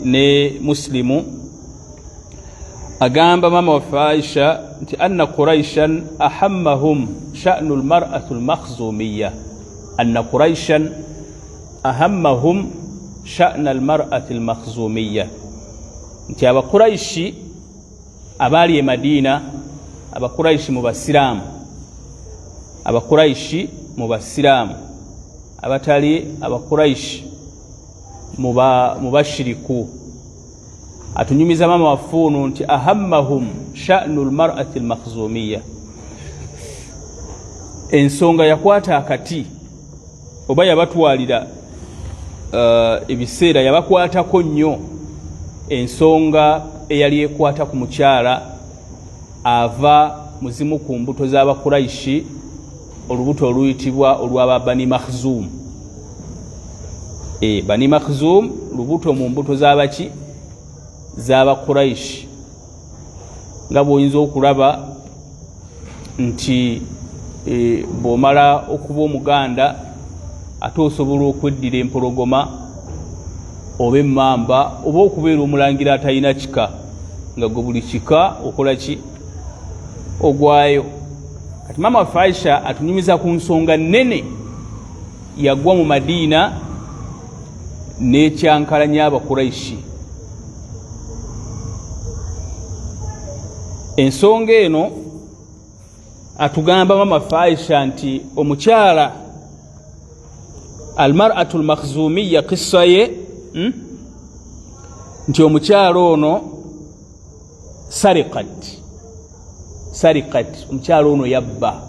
ne muslimu agamba mama wa Aisha nti anna quraishan ahammahum sha'nu almar'atu almakhzumiyya anna quraishan ahammahum sha'na almar'ati almakhzumiyya nti aba quraishi abali e Madina aba quraishi mu basiramu aba quraishi mu basiramu abatali aba quraishi mubashiriku atunyumiza mama wafunu nti ahammahum sha'nu almar'ati almakhzumiyya ensonga yakwata akati oba yabatwalira ebiseera yabakwatako nnyo ensonga eyali ekwata ku mukyala ava muzimu ku mbuto z'abakuraishi olubuto oluyitibwa olw'aba Bani Makhzum. Bani Makhzum lubuto mu mbuto z'abaki z'abakuraishi nga bw'oyinza okulaba nti bw'omala okuba omuganda ate osobola okweddira empologoma oba emmamba oba okubeera omulangira atalina kika nga gwe buli kika okola ki ogwayo. Kati mama wa Aisha atunyumiza ku nsonga nnene yagwa mu Madiina n'ekyankalanya abakuraishi. Ensonga eno atugamba mama wa Aisha nti omukyala almar'atu almakhzumiyya qissa ye nti omukyala ono sariqat omukyala ono yabba.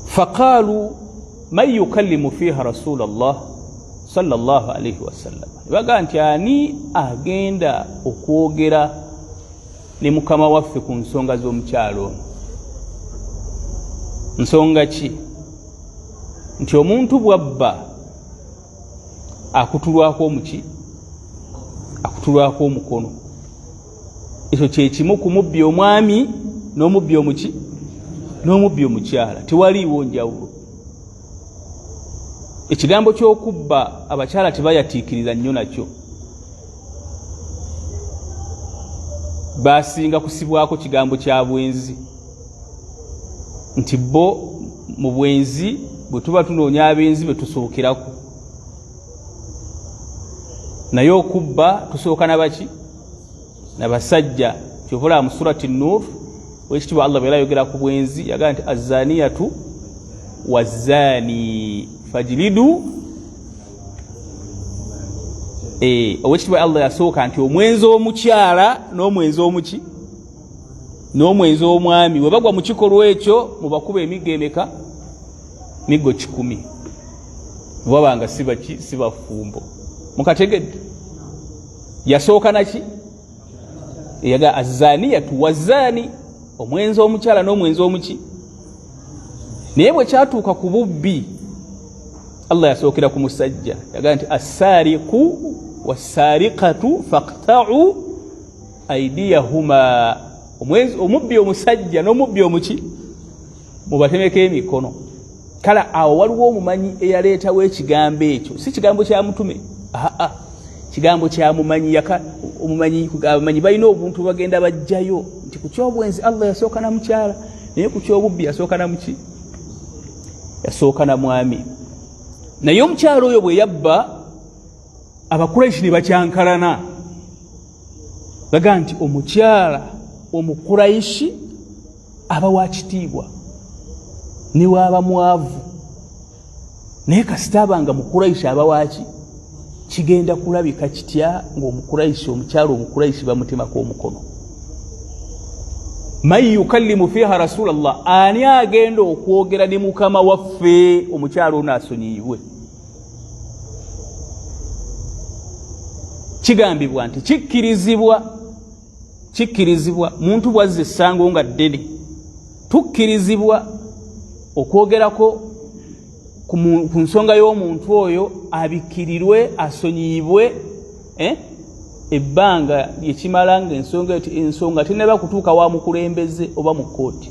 Faqalu man yukallimu fiha Rasulallah sallallahu alayhi wasallam, baga nti ani agenda okwogera ne mukama waffe ku nsonga z'omukyala ono. Nsonga ki? Nti omuntu bwabba akutulwako omuki akutulwako omukono. Ekyo kyekimu ku mubbi omwami n'omubbi omuki n'omubbi omukyala, tewaliiwo njawulo. Ekigambo ky'okubba abakyala tebayatiikiriza nnyo nakyo, basinga kusibwako kigambo kya bwenzi nti bo mu bwenzi bwe tuba tunoonya abenzi be tusookerako, naye okubba tusooka nabaki nabasajja. Kyovola mu surati Nur wekitibwa Allah bwera ayogera ku bwenzi yagamba nti azaniyatu wazani fajlidu. Owekitibwa Allah yasooka nti omwenzi omukyala n'omwenzi omuki n'omwenzi omwami we bagwa mu kikolwa ekyo mubakuba emiggo emeka? Miggo 100 bwabanga sibafumbo. Mukategedde yasooka naki? Yaga azaniyatu wazani, omwenzi omukyala n'omwenzi omuki. Naye bwe kyatuuka ku bubbi Allah yasookera ku musajja yaga nti as-sariqu was-sariqatu faqta'u aydiyahuma, omubbi omusajja n'omubbi omuki mubatemeko emikono. Kale awo waliwo omumanyi eyaleetawo ekigambo ekyo, si kigambo kya mutume, kigambo kya mumanyi. Abamanyi balina obuntu bagenda bajjayo nti ku kyobwenzi Allah yasooka na mukyala, naye ku kyobubbi yasooka na muki? Yasooka na mwami. Naye omukyala oyo bwe yabba abakuraishi ne bakyankalana baga nti omukyala omukuraishi aba wa kitiibwa ne waaba mwavu, naye kasita abanga mukuraishi aba waki kigenda kulabika kitya ng'omukuraishi omukyala omukuraishi bamutemako omukono. Man yukallimu fiha Rasulallah, ani agenda okwogera ne mukama waffe omukyala ono asonyiyibwe. Kigambibwa nti kikkirizibwa muntu bwazze essango nga ddene, tukkirizibwa okwogerako ku nsonga y'omuntu oyo abikkirirwe asonyiyibwe ebbanga lyekimala nga ensonga teneba kutuuka wa mukulembeze oba mu kkooti.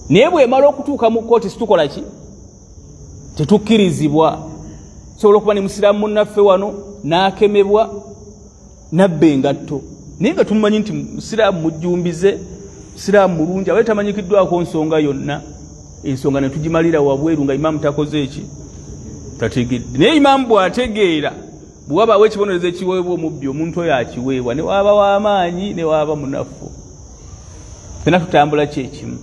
Naye bw'emala okutuuka mu kkooti situkola ki? Tetukkirizibwa. sobola okuba ne musiraamu munnaffe wano n'akemebwa nabba engatto naye nga tumumanyi nti musiraamu mujjumbize musiraamu mulungi abali tamanyikiddwako nsonga yonna ensonga ne tugimalira wabweru nga imaamu takoze eki tategedde naye imaamu bw'ategeera bw'wabaawo ekibonerezo ekiweebwa omubbi omuntu oyo akiweebwa ne waaba w'amaanyi ne waaba munafu fena tutambula kyekimu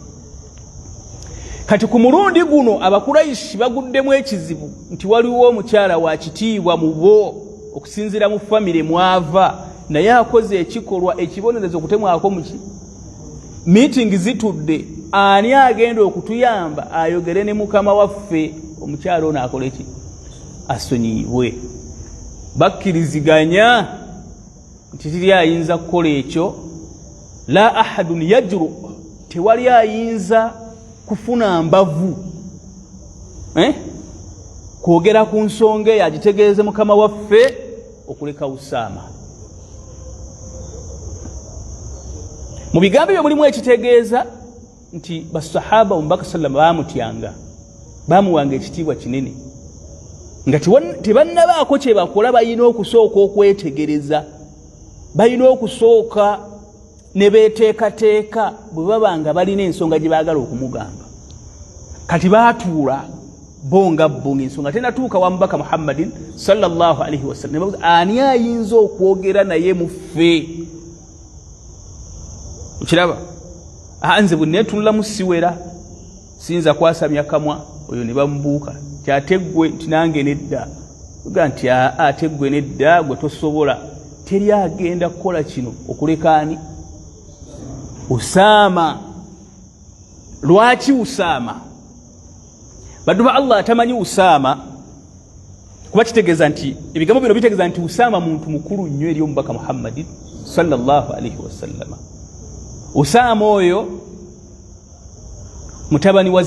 kati ku mulundi guno abakuraishi baguddemu ekizibu nti waliwo omukyala wa kitiibwa mu bo okusinziira mu famire mwava naye akoze ekikolwa ekibonerezo okutemwako muki meeting zitudde ani agenda okutuyamba ayogere ne mukama waffe omukyala ono akole ki asonyiibwe bakkiriziganya nti tiri ayinza kukola ekyo la ahadun yajru tewali ayinza kufuna mbavu kwogera ku nsonga eyo agitegeeze mukama waffe okuleka Usaama. Mu bigambo ebyo mulimu ekitegeeza nti basahaba omubaka sallama baamutyanga baamuwanga ekitiibwa kinene nga tebannabaako kye bakola balina okusooka okwetegereza balina okusooka ne beeteekateeka bwe baba nga balina ensonga gye baagala okumugamba kati baatuula bo nga bo ng'ensonga tenatuuka wa mubaka Muhammadin sallallahu alaihi wasallam ani ayinza okwogera naye mu ffe okiraba nze bwe neetunula mu siwera siyinza kwasamya kamwa oyo ne bamubuuka kyateggwe nti nange nedda uga nti ateggwe nedda gwe tosobola teri agenda kukola kino okuleka ani Usaama. Lwaki Usaama? Baddu ba Allah atamanyi Usaama kuba kitegeeza nti ebigambo bino bitegeeza nti Usaama muntu mukulu nnyo eri omubaka Muhammadin sallallahu alaihi wasallam. Usaama oyo mutabani wa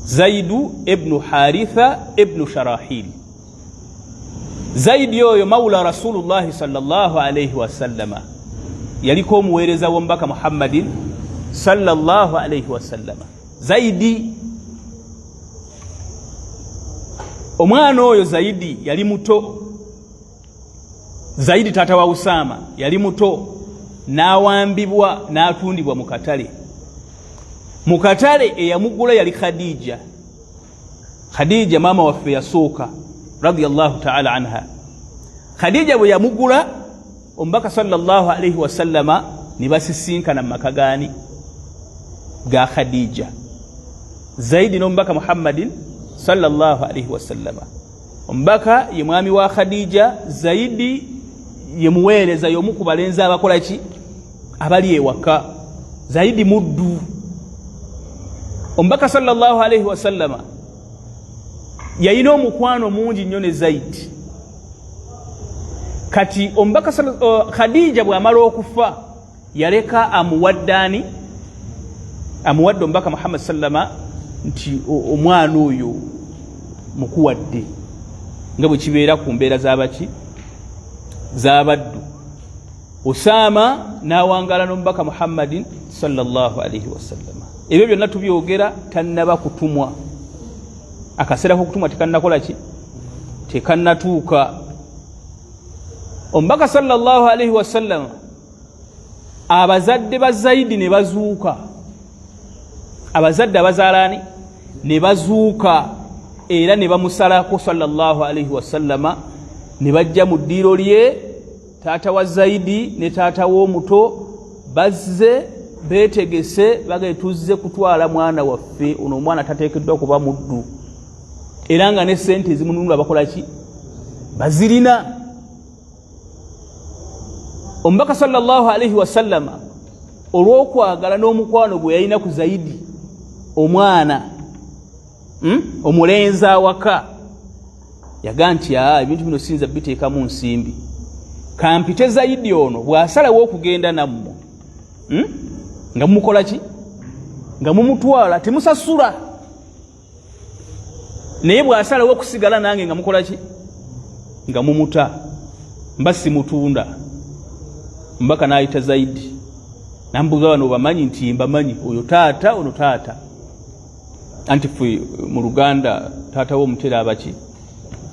Zaidu ibn Haritha ibn Sharahil. Zaidi oyo maula Rasulullah sallallahu alaihi wasallam yaliko omuweereza w'omubaka Muhammadin sallallahu alaihi wasallam. Zaidi omwana oyo Zaidi yali muto. Zaidi taata wa Usaama yali muto n'awambibwa n'atundibwa mu katale. Mu katale eyamugula yali Khadija mama waffe yasooka radiyallahu ta'ala anha. Khadija bwe yamugula omubaka sallallahu alaihi wasallama ne basisinkana mu maka gaani ga Khadija. Zaidi n'omubaka Muhammadin sallallahu alaihi wasallama. Omubaka ye mwami wa Khadija, Zaidi ye muweereza y'omu ku balenzi abakola ki abali ewaka. Zaidi muddu. Omubaka sallallahu alaihi wasallama yalina omukwano mungi nnyo ne Zaidi. Kati omubaka Khadija bw'amala okufa yaleka amuwadde omubaka Muhammad sallama nti omwana oyo mukuwadde nga bwe kibeera ku mbeera z'abaki z'abaddu. Usaama n'awangaala n'omubaka Muhammadin sallallahu alaihi wasallam. Ebyo byonna tubyogera tannaba kutumwa. Akaseera k'okutumwa tekannakola ki? Tekannatuuka. Omubaka sallallahu alaihi wasallam abazadde ba Zaidi ne bazuuka. Abazadde abazaalaani ne bazuuka era ne bamusalako sallallahu alaihi wasallama ne bajja mu ddiiro lye. Taata wa Zaidi ne taata w'omuto bazze beetegese bagetuzze kutwala mwana waffe ono omwana tateekeddwa kuba muddu era nga ne ssente ezimununula bakola ki bazirina. Omubaka sallallahu alaihi wasallama olw'okwagala n'omukwano gwe yalina ku Zaidi omwana omulenzi awaka yaga nti ebintu bino siyinza biteekamu nsimbi kampite Zaidi ono bw'asalawo okugenda nammwe nga mumukola ki nga mumutwala temusasula naye bw'asalawo okusigala nange nga mukola ki nga mumuta mba simutunda. Mbaka n'ayita Zaidi n'ambuuza bano bamanyi nti mbamanyi oyo taata ono taata. anti ffe mu Luganda taata wo mutera abaki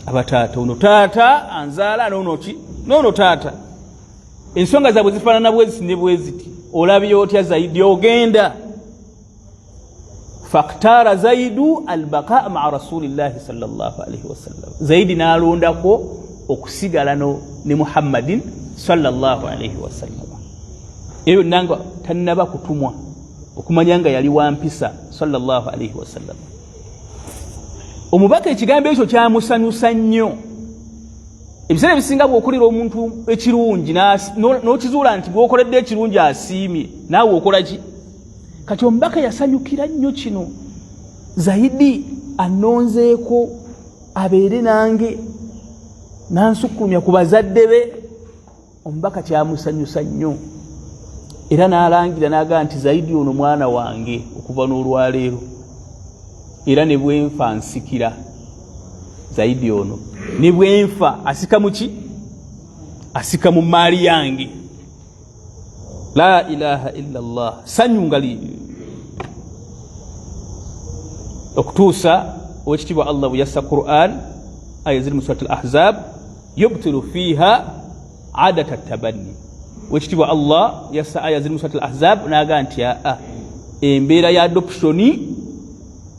abataata ono taata anzaala nono taata ensonga zaabwe zifaanana bweziti ne bweziti olabye otya Zaidi ogenda faktara Zaidu albaqaa maa rasulillahi sallallahu alaihi wasallam Zaidi nalondako okusigala ne Muhammadin sallallahu alaihi wasallam eyo nanga tannaba kutumwa okumanya nga yali wampisa sallallahu alaihi wasallam omubaka ekigambo ekyo kyamusanyusa nnyo ebiseera ebisinga bw'okolera omuntu ekirungi n'okizuula nti bw'okoledde ekirungi asiimye naawe okola ki kati omubaka yasanyukira nnyo kino Zaidi annonzeeko abeere nange nansukumya ku bazadde be omubaka kyamusanyusa nnyo era n'alangira n'agaa nti Zaidi ono mwana wange okuva n'olwaleero era ne bwenfa nsikira Zaidi ono ne bwenfa asika muki asika mu maali yange la ilaha illa Allah sanyungali okutuusa owekitiibwa Allah bwe yassa Qur'an aya ziri mu surat al-Ahzab yubtilu fiha adata tabanni owekitiibwa Allah yassa aya ziri mu surat al-Ahzab n'agaa nti embeera ya adoptioni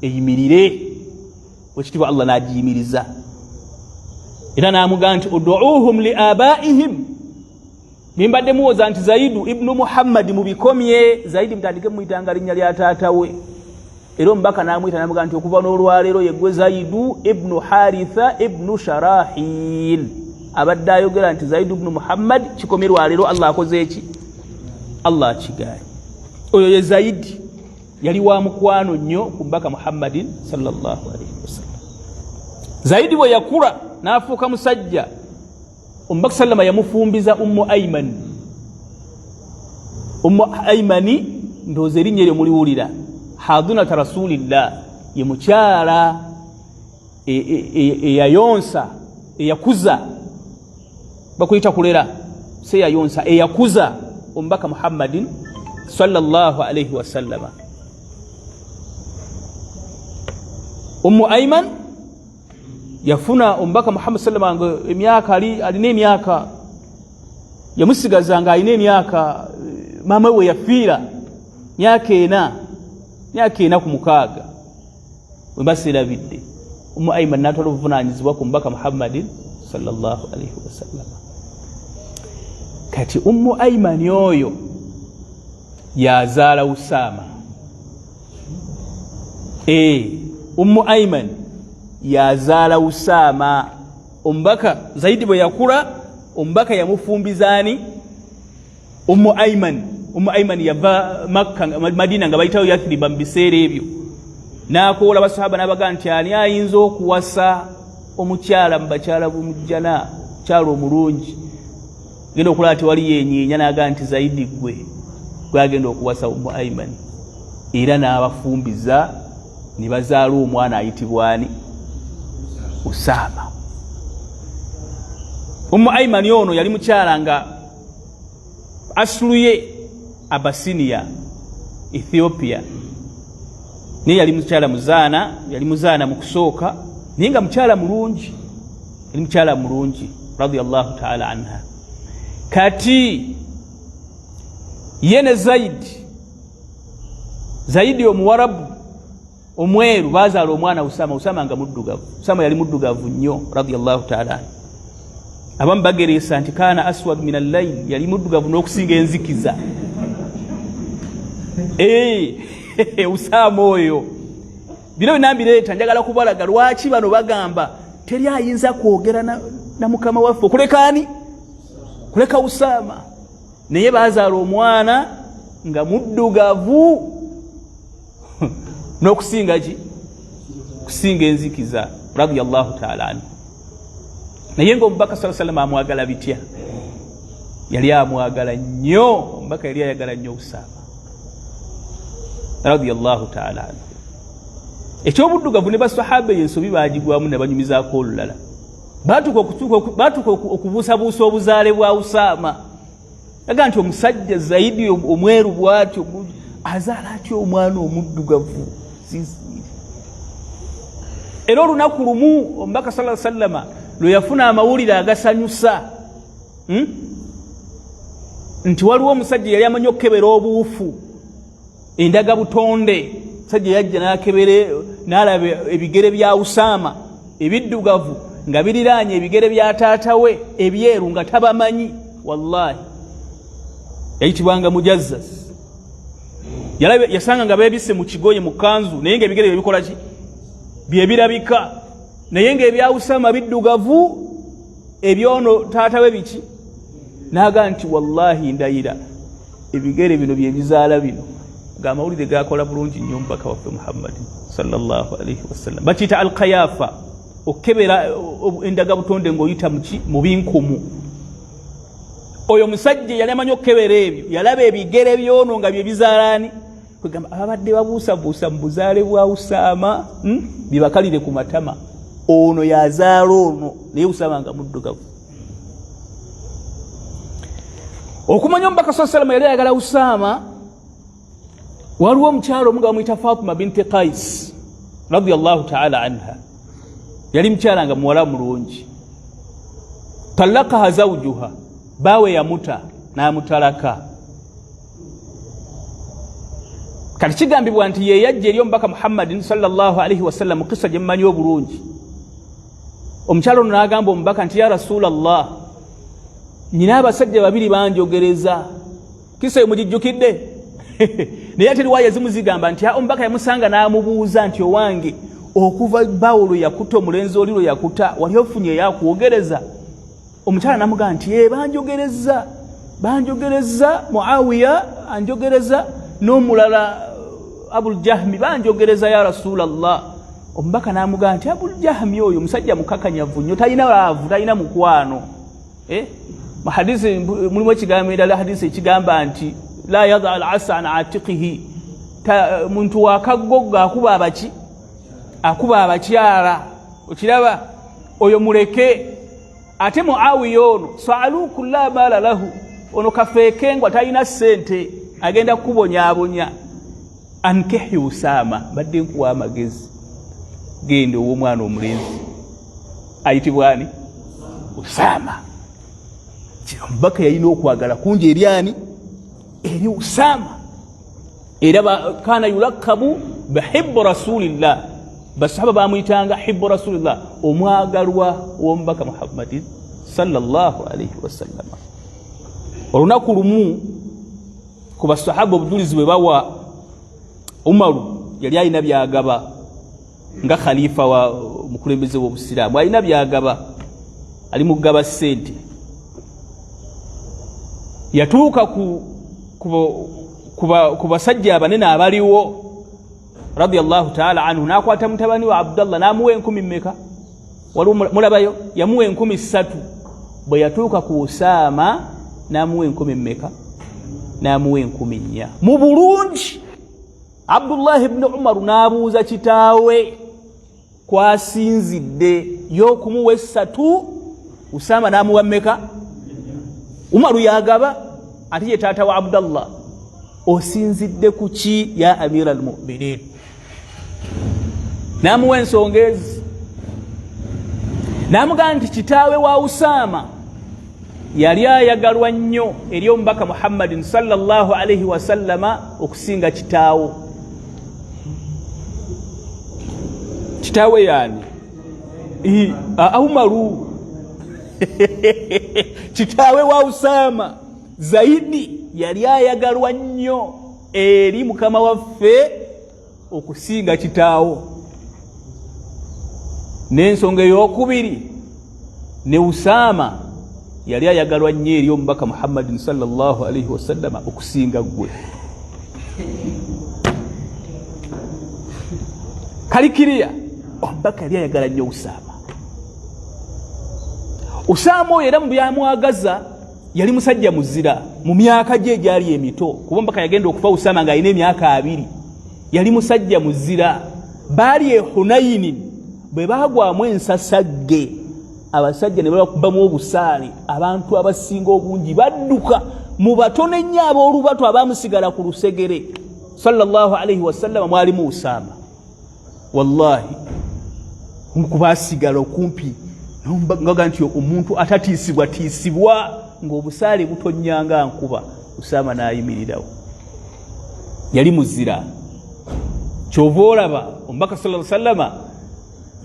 eyimirire owekitiibwa Allah n'agiyimiriza era n'amugaa nti uduuhum li abaihim mimbadde muwoza nti Zaidu ibnu Muhammadi mubikomye Zaidi mutandike muyitanga linnya lya taata we era omubaka n'amuyita n'amugaa nti okuva n'olwaleero yeggwe Zaidu ibnu Haritha ibnu Sharahil abadde ayogera nti Zaidu ibnu Muhammad kikomye lwaleero Allah akoze eki Allah akigaye oyo ye Zaidi yali wa mukwano nnyo ku mbaka Muhammadin sallallahu alaihi wasallam Zaidi bwe yakula n'afuuka musajja omubaka sallama yamufumbiza Ummu Aymani ndowooza erinnya eryo muliwulira hadunata rasulillah ye mukyala eyayonsa eyakuza bakuyita kulera se yayonsa eyakuza omubaka Muhammadin sallallahu alaihi wasallama Ummu Ayman yafuna omubaka Muhammad sallallahu alaihi wasallam emyaka alina emyaka yamusigaza nga alina emyaka mama we yafiira myaka ena ku mukaaga we basirabidde Ummu Ayman n'atwala obuvunaanyizibwa ku mubaka Muhammadin sallallahu alaihi wasallam kati Ummu Ayman oyo yazaala Usama Ummu Ayman yazaala Usama omubaka Zaidi bwe yakula omubaka yamufumbizaani Ummu Ayman yava Makka Madina nga bayitawo Yathriba mu biseera ebyo n'akoola basahaba n'abagaa nti ani ayinza okuwasa omukyala mu bakyala b'omujjana mukyala omulungi genda okulaba ati wali yenyeenya n'agaa nti Zaidi gwe agenda okuwasa Ummu Ayman era n'abafumbiza ne bazaala omwana ayitibwani Usama Ummu Ayman ono yali mukyala nga asuluye Abasinia Ethiopia naye yali mukyala muzaana yali muzaana mu kusooka naye nga mukyala mulungi yali mukyala mulungi radiyallahu ta'ala anha kati ye ne Zaidi omuwarabu omweru bazaala omwana Usama nga muddugavu Usama yali muddugavu nnyo radiyallahu ta'ala abamu bagereesa nti kaana aswad min al-layl yali muddugavu n'okusinga enzikiza Usama oyo bino binambireeta njagala kubalaga lwaki bano bagamba teri ayinza kwogera na mukama waffe kuleka Usama naye bazaala omwana nga muddugavu n'okusinga ki kusinga enzikiza radiyallahu ta'ala anhu naye ng'omubaka sallallahu alaihi wasallam amwagala bitya yali amwagala nnyo omubaka yali ayagala nnyo Usama radiyallahu ta'ala anhu ekyobuddugavu ne basahaba ensobi baagigwamu ne banyumizaako olulala baatuka okubuusabuusa obuzaale bwa Usama yaga nti omusajja Zaidi omweru bw'atyo azaala atya omwana omuddugavu era olunaku lumu omubaka sallallahu alaihi wasallam lwe yafuna amawulire agasanyusa nti waliwo omusajja yali amanyi okukebera obuufu endaga butonde sajja yajja n'akebere n'alaba ebigere bya Usama ebiddugavu nga biriraanye ebigere bya taata we ebyeru nga tabamanyi wallahi yayitibwanga Mujazzaz yasanga nga beebisse mu kigoye mu kanzu naye nga ebigere bikola ki bye birabika naye nga ebya Usama biddugavu ebyono taata we biki naga nti wallahi ndayira ebigere bino bye bizaala bino ng'amawulire gakola bulungi nnyo mpaka waffe Muhammad sallallahu alaihi wasallam bakiyita al-qayafa okebera endaga butonde ng'oyita mu binkumu oyo musajja yali amanyi okukebera ebyo yalaba ebigere byono nga bye bizaalaani kwegamba ababadde babuusabuusa mu buzaale bwa Usama bibakalire ku matama ono yazaala ono naye Usama nga muddugavu okumanya omubaka sallallahu alaihi wasallam yali ayagala Usama waliwo omukyalo omu nga bamuyita Fatima binti Qais radiyallahu ta'ala anha yali mukyala nga muwala mulungi talaqaha zawjuha bawe yamuta n'amutalaka kati kigambibwa nti ye yajja eri omubaka Muhammadin sallallahu alaihi wasallam mu kisa gye mumanyi obulungi omukyalo ono n'agamba omubaka nti ya Rasulallah nyina abasajja babiri banjogereza kisa yo mugijjukidde naye ate riwaya zimu zigamba nti omubaka yamusanga n'amubuuza nti owange okuva Bawulo yakuta omulenzi oli lwe yakuta wali ofunye eyakwogereza omukyala namugamba nti banjogereza Muawiya anjogereza n'omulala Abul Jahmi banjogereza ya Rasulallah omubaka n'amugamba nti Abul Jahmi oyo musajja mukakanyavu nnyo talina laavu talina mukwano mu hadisi mulimu ekigambo endala hadisi ekigamba nti la yadha al-asa an atiqihi muntu wakagogga akuba abakyala okiraba oyo muleke ate Muawiya ono sa'aluku la mala lahu ono kafeeke ngwa talina ssente agenda kubonyaabonya ankihi Usama badde nkuwa amagezi gende ow'omwana omulenzi ayitibwani Usama omubaka yalina okwagala kungi eryani eri Usama era kana yulakabu bihibbu rasulillah basahaba bamuyitanga hibbu rasulillah omwagalwa w'omubaka Muhammadin sallallahu alaihi wasallam olunaku lumu ku basahaba obujulizi bwe bawa Umaru yali alina byagaba nga khalifa wa mukulembeze w'obusiraamu alina byagaba ali mugaba ssente yatuuka ku basajja abanene abaliwo radiyallahu ta'ala anhu n'akwata mutabani wa Abdallah n'amuwa 10 mmeka waliwo mulabayo yamuwa 13 bwe yatuuka ku Usama n'amuwa 10 mmeka n'amuwa 14 mu bulungi Abdullah ibn Umar n'abuuza kitaawe kwasinzidde y'okumuwa 3 Usama n'amuwa mmeka Umaru yagaba ate ye taata wa Abdallah osinzidde ku ki ya Amira al-Mu'minin namuwa ensonga ezi namugamba nti kitaawe wa Usama yali ayagalwa nnyo eri omubaka Muhammadin sallallahu alaihi wasallama okusinga kitaawo kitaawe yani Umaru kitaawe wa Usama zaidi yali ayagalwa nnyo eri mukama waffe okusinga kitaawo n'ensonga ey'okubiri ne Usama yali ayagalwa nnyo eri omubaka Muhammadin sallallahu alaihi wasallama okusinga gwe kalikiriya omubaka yali ayagala nnyo Usama oyo era mu byamwagaza yali musajja muzira mu myaka gye egyali emito kuba omubaka yagenda okufa Usama ng'alina emyaka 2 yali musajja muzira baali e Hunaini bwe baagwamu ensasagge abasajja ne bakubamu obusaale abantu abasinga obungi badduka mu batono ennyo ab'olubato abaamusigala ku lusegere sallallahu alaihi wasallam mwalimu Usama wallahi nkubasigala okumpi ngaga nti omuntu atatiisibwa tiisibwa ng'obusaale butonyanga nkuba. Usaama n'ayimirirawo, yali muzira. Kyova olaba omubaka sallallahu alaihi wasallama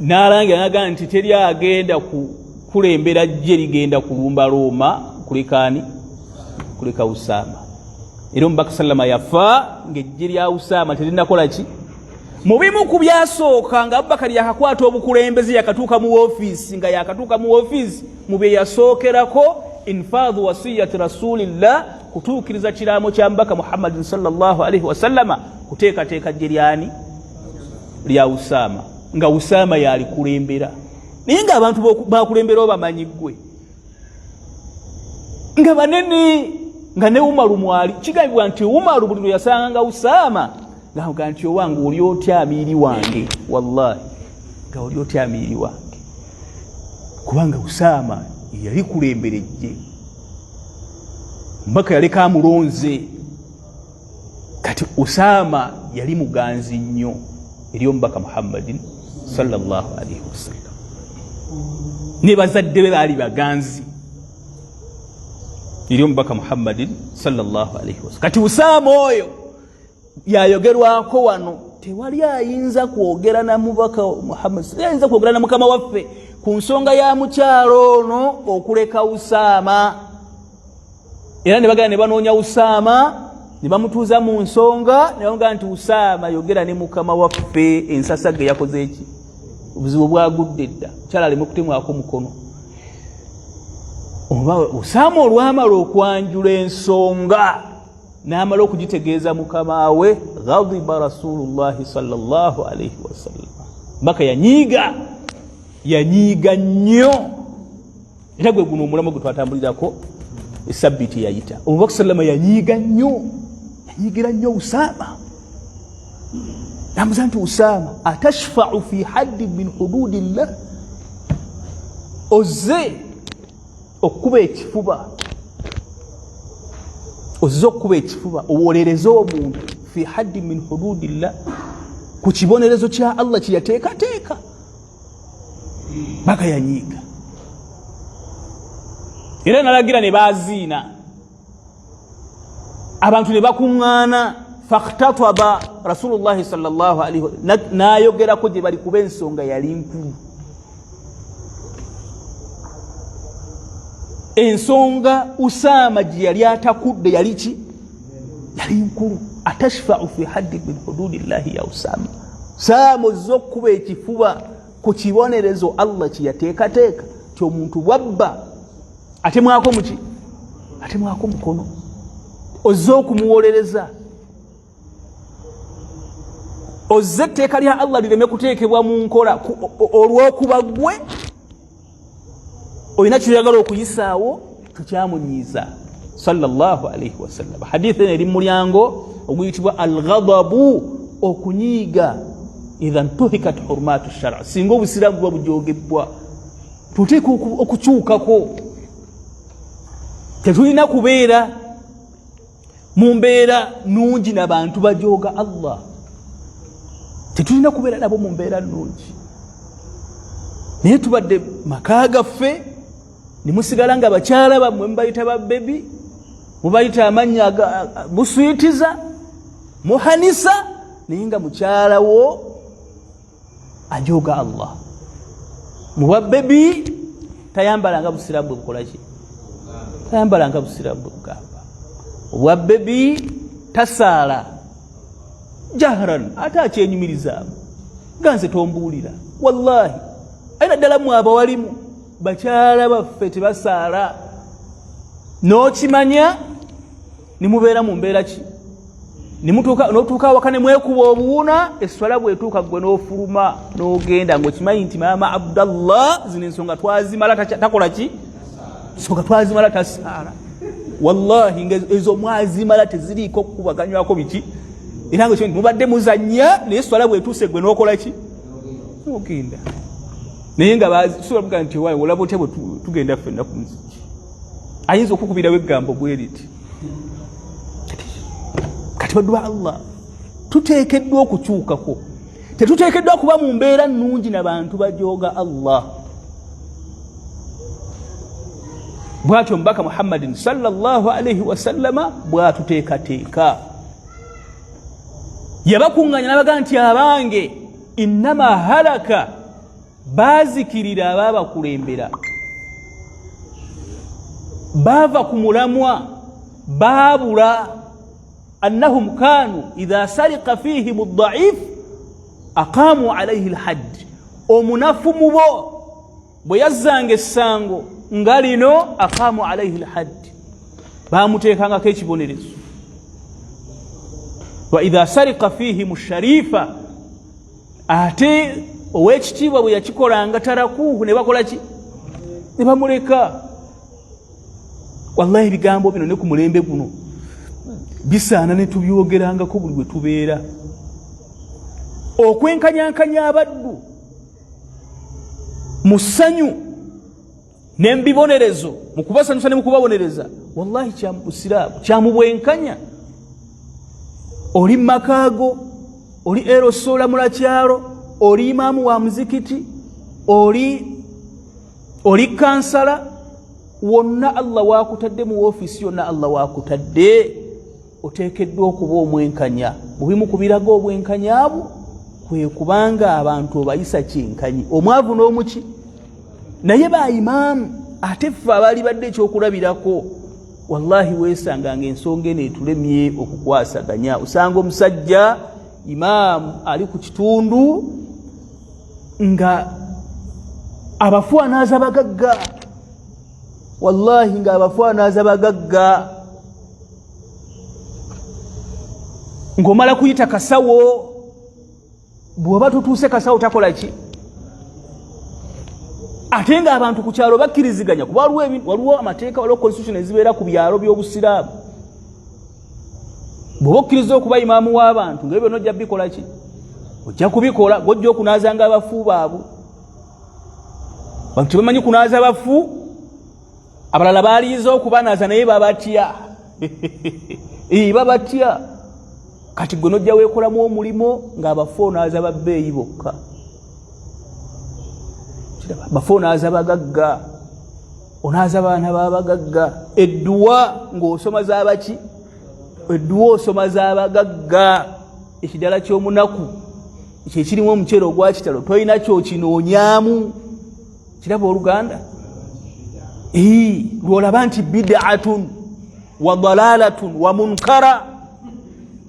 n'alangira n'aga nti teri agenda kulembera jje ligenda kulumba Roma kuleka Usaama. Era omubaka sallama yafa ng'ejje lya Usaama terinakola ki. Mu bimu ku byasooka nga Abubakar yakakwata obukulembeze yakatuuka mu ofiisi, nga yakatuuka mu ofiisi mu bye yasookerako infadhu wasiyati rasulillah, kutuukiriza kiraamo kya mbaka Muhammadin sallallahu alaihi wasallama, kuteekateeka jje lyani lya Usaama, nga Usaama yali kulembera. Naye nga abantu bakulembera obamanyi ggwe nga banene, nga ne Umaru mwali. Kigambibwa nti Umaru buli lwe yasanganga Usaama ng'avuga nti owange oli otya amiiri wange, wallahi nga oli otya amiiri wange, kubanga Usaama yali kulembera ejje. Mbaka yaleka amulonze, kati Usaama yali muganzi nnyo eri omubaka Muhammadin sallallahu alaihi wasallam. Ne bazadde be baali baganzi eri omubaka Muhammadin sallallahu alaihi wasallam. Kati Usaama oyo yayogerwako wano, tewali ayinza kwogera na mubaka Muhammad, ayinza kwogera na mukama waffe ku nsonga ya mukyalo ono okuleka Usaama. Era ne bagala ne banoonya Usaama, ne bamutuuza mu nsonga, ne bamugamba nti Usaama yogera ne mukama waffe, ensasa ge yakoze eki, obuzibu bwagudde dda, mukyala aleme kutemwako mukono. Usaama olwamala okwanjula ensonga n'amala okugitegeeza mukama we, ghadiba rasulullahi sallallahu alaihi wasallam. Mbaka yanyiiga nnyo. Era gwe guno omulamu gwe twatambulirako esabbiti yayita. Omubaka sallama yanyiigira nnyo Usaama. Namubuuza nti Usaama, atashfa'u fi haddi min hududillah, ozze okuba ekifuba, owolereza omuntu fi haddi min hududillah, ku kibonerezo kya Allah kye yateekateeka. Mbaka yanyiiga. Era nalagira ne baziina, abantu ne bakuŋŋaana. Fakhtataba rasulullahi sallallahu alaihi wasallam, n'ayogerako gye bali kuba ensonga yali nkulu. Ensonga Usaama gye yali atakudde yali ki? Yali nkulu. Atashfa'u fi haddi min hududillahi ya Usaama. Usaama ozze okuba ekifuba ku kibonerezo Allah kye yateekateeka, ky'omuntu bwabba atemwako muki? Atemwako mukono. Ozze okumuwolereza. Ozze etteeka lya Allah lireme kuteekebwa mu nkola olw'okuba ggwe olina kyoyagala okuyisaawo, tukyamunyiiza sallallahu alaihi wasallam. Hadithi eri mu mulyango oguyitibwa al-ghadabu, okunyiiga. Idha ntuhikat hurmatu shara, singa obusiraamu buba bujoogebbwa tuteeka okukyukako. Tetulina kubeera mu mbeera nnungi n'abantu bajooga Allah. Tetulina kubeera nabo mu mbeera nnungi. Naye tubadde maka gaffe ne musigala nga bakyala bammwe mubayita babbebi, mubayita amannya busuyitiza, muhanisa, naye nga mukyala wo ajooga Allah. Mu babbebi tayambalanga busiraamu bwe bukola ki? Tayambalanga busiraamu bwe bugamba. Obwabbebi tasaala jahran, ate akyenyumirizaamu ganze tombuulira. Wallahi aina ddala mu abawalimu bakyala baffe tebasaala, n'okimanya ne mubeera mu mbeera ki? N'otuuka awaka ne mwekuba obuwuna, esswala bw'etuuka gwe n'ofuluma n'ogenda ng'okimanyi nti maama Abdallah zino ensonga twazimala takola ki? Ensonga twazimala tasaala. Wallahi ezo mwazimala teziriiko kukubaganywako biki? Era nga ekyo mubadde muzannya, naye esswala bw'etuuse gwe n'okola ki? N'ogenda. Naye nga basobola kugaa nti waayo olaba otya bwe tugenda ffenna ku muziki, ayinza okukubirawo eggambo bwe riti. Kati baddu ba Allah tuteekeddwa okukyukako. tetuteekeddwa kuba mu mbeera nnungi n'abantu bajooga Allah. Bw'atyo mubaka Muhammadin sallallahu alayhi wa sallama bw'atuteekateeka. Yabakuŋŋanya n'abaga nti abange innama halaka, baazikirira abaabakulembera, baava ku mulamwa, baabula. Annahum kaanu idha sarika fihim ad-da'if aqaamu alayhi al-hadd. Omunafu mu bo bwe yazzanga essango nga lino aqaamu alayhi al-hadd, baamuteekangako ekibonerezo. Wa idha sarika fihim ash-sharifa, ate ow'ekitiibwa bwe yakikolanga tarakuuhu, ne bakola ki? Ne bamuleka. Wallahi ebigambo bino ne ku mulembe guno bisaana ne tubyogerangako buli bwe tubeera. Okwenkanyankanya abaddu mu ssanyu ne mu bibonerezo, mu kubasanyusa ne mu kubabonereza, wallahi kya mu busiraamu, kya mu bwenkanya. Oli makaago, oli erosola mulakyalo, oli imaamu wa muzikiti, oli kansala, wonna Allah waakutadde mu ofiisi yonna Allah waakutadde, oteekeddwa okuba omwenkanya. Bubimu ku biraga obwenkanyaabu kwe kubanga abantu obayisa kyenkanyi, omwavu n'omuki, naye ba imaamu ate ffe abaali badde ekyokulabirako. Wallahi weesanganga ensonga eno etulemye okukwasaganya. Osanga omusajja imaamu ali ku kitundu nga abafaanaaza bagagga, wallahi nga abafaanaaza bagagga, ng'omala kuyita kasawo, bw'oba tutuuse kasawo takola ki? Ate nga abantu ku kyalo bakkiriziganya, kuba waliwo amateeka, waliwo constitution ezibeera ku byalo by'obusiraamu. Bw'oba okkiriza okuba imaamu w'abantu, ng'ebyo n'ojja bikola ki? Ojja kubikola, g'ojja okunaazanga abafu baabwe. Abantu tebamanyi kunaaza abafu, abalala baaliyiza okubanaaza naye babatya. Babatya. Kati gwe n'ojja weekolamu omulimo ng'abafu onaaza babbeeyi bokka. Bafu onaaza bagagga, onaaza baana b'abagagga. Edduwa ng'osoma z'abaki? Edduwa osoma z'abagagga. Ekidala ky'omunaku kye kirimu omuceere ogwa kitalo, tolina kyokinoonyaamu. Kiraba Oluganda? Lw'olaba nti bid'atun wa dalalatun wa munkara,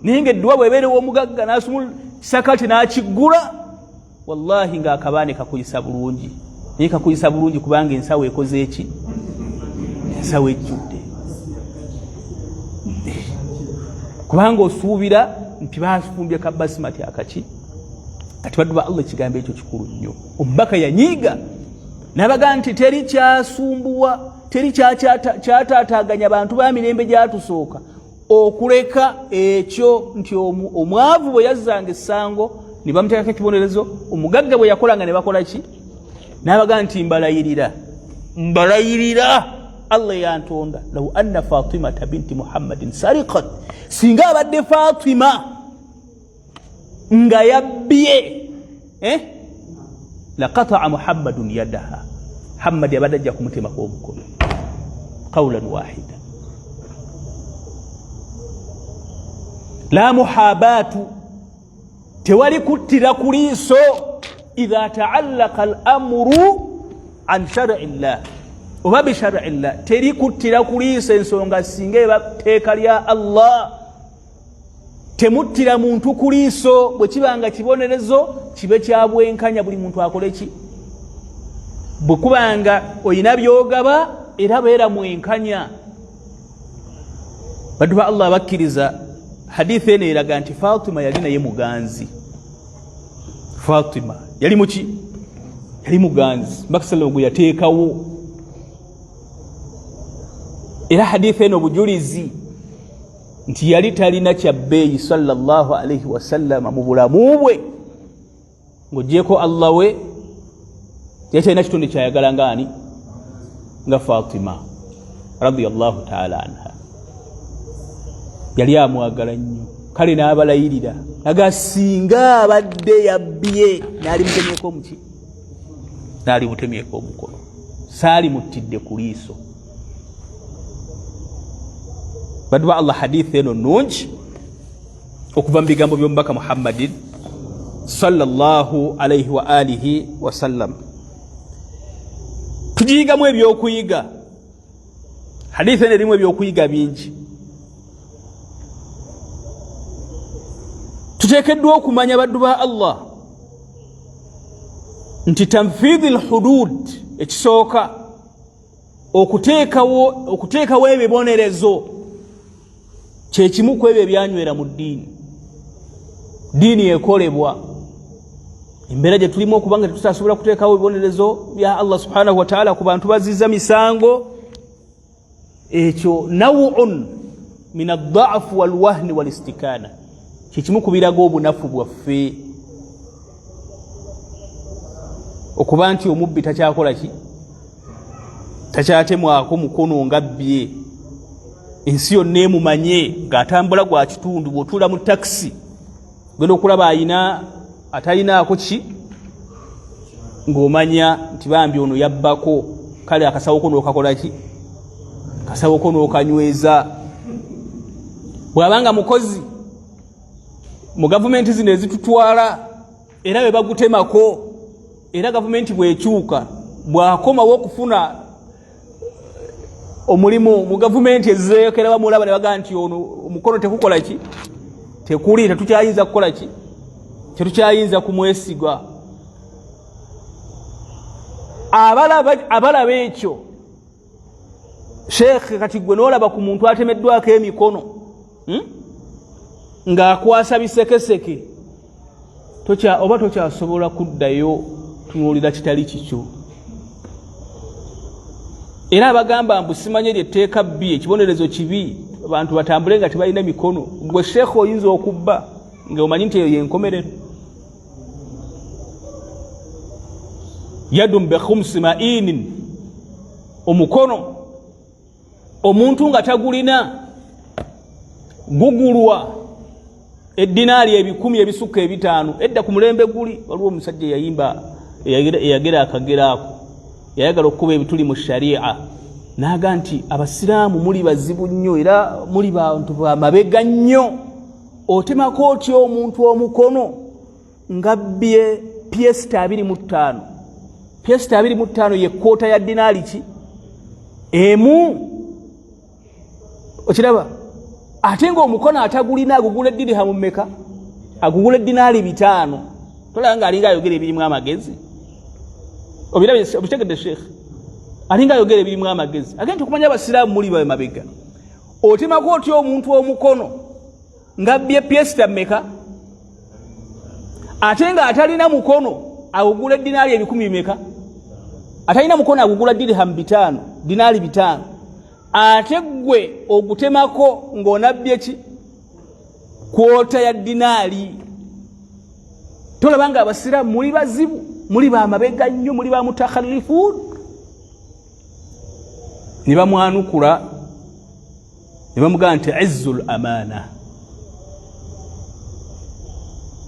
naye ng'edduwa bw'ebeerewo omugagga n'asumula kisakati n'akiggula, wallahi ng'akabaane kakuyisa bulungi. Naye kakuyisa bulungi kubanga ensawo ekoze eki? Ensawo ejjudde. Kubanga osuubira nti baafumbye kabasimati akaki. Kati baddu ba Allah ekigambo ekyo kikulu nnyo. Omubaka yanyiiga n'abaga nti teri kyasumbuwa, teri kyataataaganya bantu ba mirembe gyatusooka okuleka ekyo nti omwavu bwe yazzanga essango ne bamuteekako ekibonerezo, omugagga bwe yakolanga ne bakola ki? N'abaga nti mbalayirira Allah yantonda, law anna Fatimata binti Muhammadin sariqat, singa abadde Fatima nga yabbye laqata'a Muhammadun yadaha, Muhammad yabadde ajja kumutemako omukono. Qawlan wahida. La muhabatu, tewali kuttira ku liiso idha ta'allaqa al-amru an shar'i llah oba bi shar'i llah. Teri kuttira ku liiso ensonga singa eba tteeka lya Allah. Temuttira muntu ku liiso bwe kibanga kibonerezo kibe kya bwenkanya, buli muntu akole ki? Bwe kubanga oyina byogaba era beera mwenkanya. Baddu ba Allah bakkiriza, hadithi eno eraga nti Fatima yali naye muganzi. Fatima yali muki? Yali muganzi. Mbaka sallallahu gwe yateekawo. Era hadithi eno bujulizi nti yali talina kyabbeeyi sallallahu alayhi wa sallam mu bulamu bwe, ng'oggyeko Allah we yali talina kitonde kyayagala ngaani? Nga Fatima radiyallahu ta'ala anha. Yali amwagala nnyo, kale n'abalayirira aga singa abadde yabbe nabbye nali mutemyeko omuki nali mutemyeko omukono saali mutidde ku liiso badwa Allah hadith eno nungi okuva mu bigambo by'omubaka Muhammadin sallallahu alayhi wa alihi wa sallam. Tujigamu ebyokuyiga hadith eno erimu ebyokuyiga bingi. Tuteekeddwa okumanya baddu ba Allah nti tanfidhil hudud ekisooka okuteekawo ebibonerezo kyekimu ku ebyo ebyanywera mu ddiini. Ddiini ekolebwa embeera gye tulimu okuba nga tetutasobola kuteekawo ebibonerezo bya Allah subhanahu wa ta'ala ku bantu bazizza misango, ekyo naw'un min ad-da'f wal wahn wal istikana, kyekimu ku biraga obunafu bwaffe okuba nti omubbi takyakola ki, takyatemwako mukono nga bbye, ensi yonna emumanye ng'atambula gwa kitundu. Bw'otuula mu takisi genda okulaba ayina atalinaako ki ng'omanya nti bambi ono yabbako, kale akasawo ko n'okakola ki, akasawo ko n'okanyweza. Bw'abanga mukozi mu gavumenti zino ezitutwala era bwe bagutemako, era gavumenti bw'ekyuka bw'akomawo okufuna omulimu mu gavumenti ezeekera bamulaba ne bagaa nti ono omukono tekukola ki, tekuli, tetukyayinza kukola ki, tetukyayinza kumwesiga. Abalaba ekyo sheekh, kati gwe n'olaba ku muntu atemeddwako emikono ng'akwasa bisekeseke, oba tokyasobola kuddayo tunuulira kitali kikyo. Era abagamba mbu simanye lyetteeka bbi, ekibonerezo kibi, abantu batambule nga tebalina mikono. Gwe sheekh oyinza okubba nga omanyi nti eyo yenkomerero. Yadun bi khumsi ma'inin, omukono omuntu nga tagulina gugulwa eddinaali 10,000 ebisukka 5. Edda ku mulembe guli waliwo omusajja yayimba eyagera akagera ako, yayagala okuba ebituli mu sharia, naga nti abasiraamu muli bazibu nnyo era muli bantu bamabega nnyo. Otemako otya omuntu omukono ngabbye piesta 25. Piesta 25 ye kkoota ya dinaali ki emu, okiraba. Ate ng'omukono atagulina agugula dirhamu mmeka? Agugula dinaali 5. Tolaba nga alinga ayogera ebirimu amagezi. Obitegedde sheekh, alinga ayogera ebirimu amagezi. Agenti okumanya abasiraamu muli bawe mabega. Otemako otya omuntu omukono ngabbye piesta mmeka? Ate nga atalina mukono agugula dinaali 10,000 mmeka? Atalina mukono agugula dirhamu 5, dinaali 5. Ate gwe ogutemako ng'onabbye ki? Kwota ya dinaali. Tolaba nga abasiraamu muli bazibu, muli bamabega nnyo, muli bamutakhalifuun. Ne bamwanukula ne bamugamba nti izzul amaana,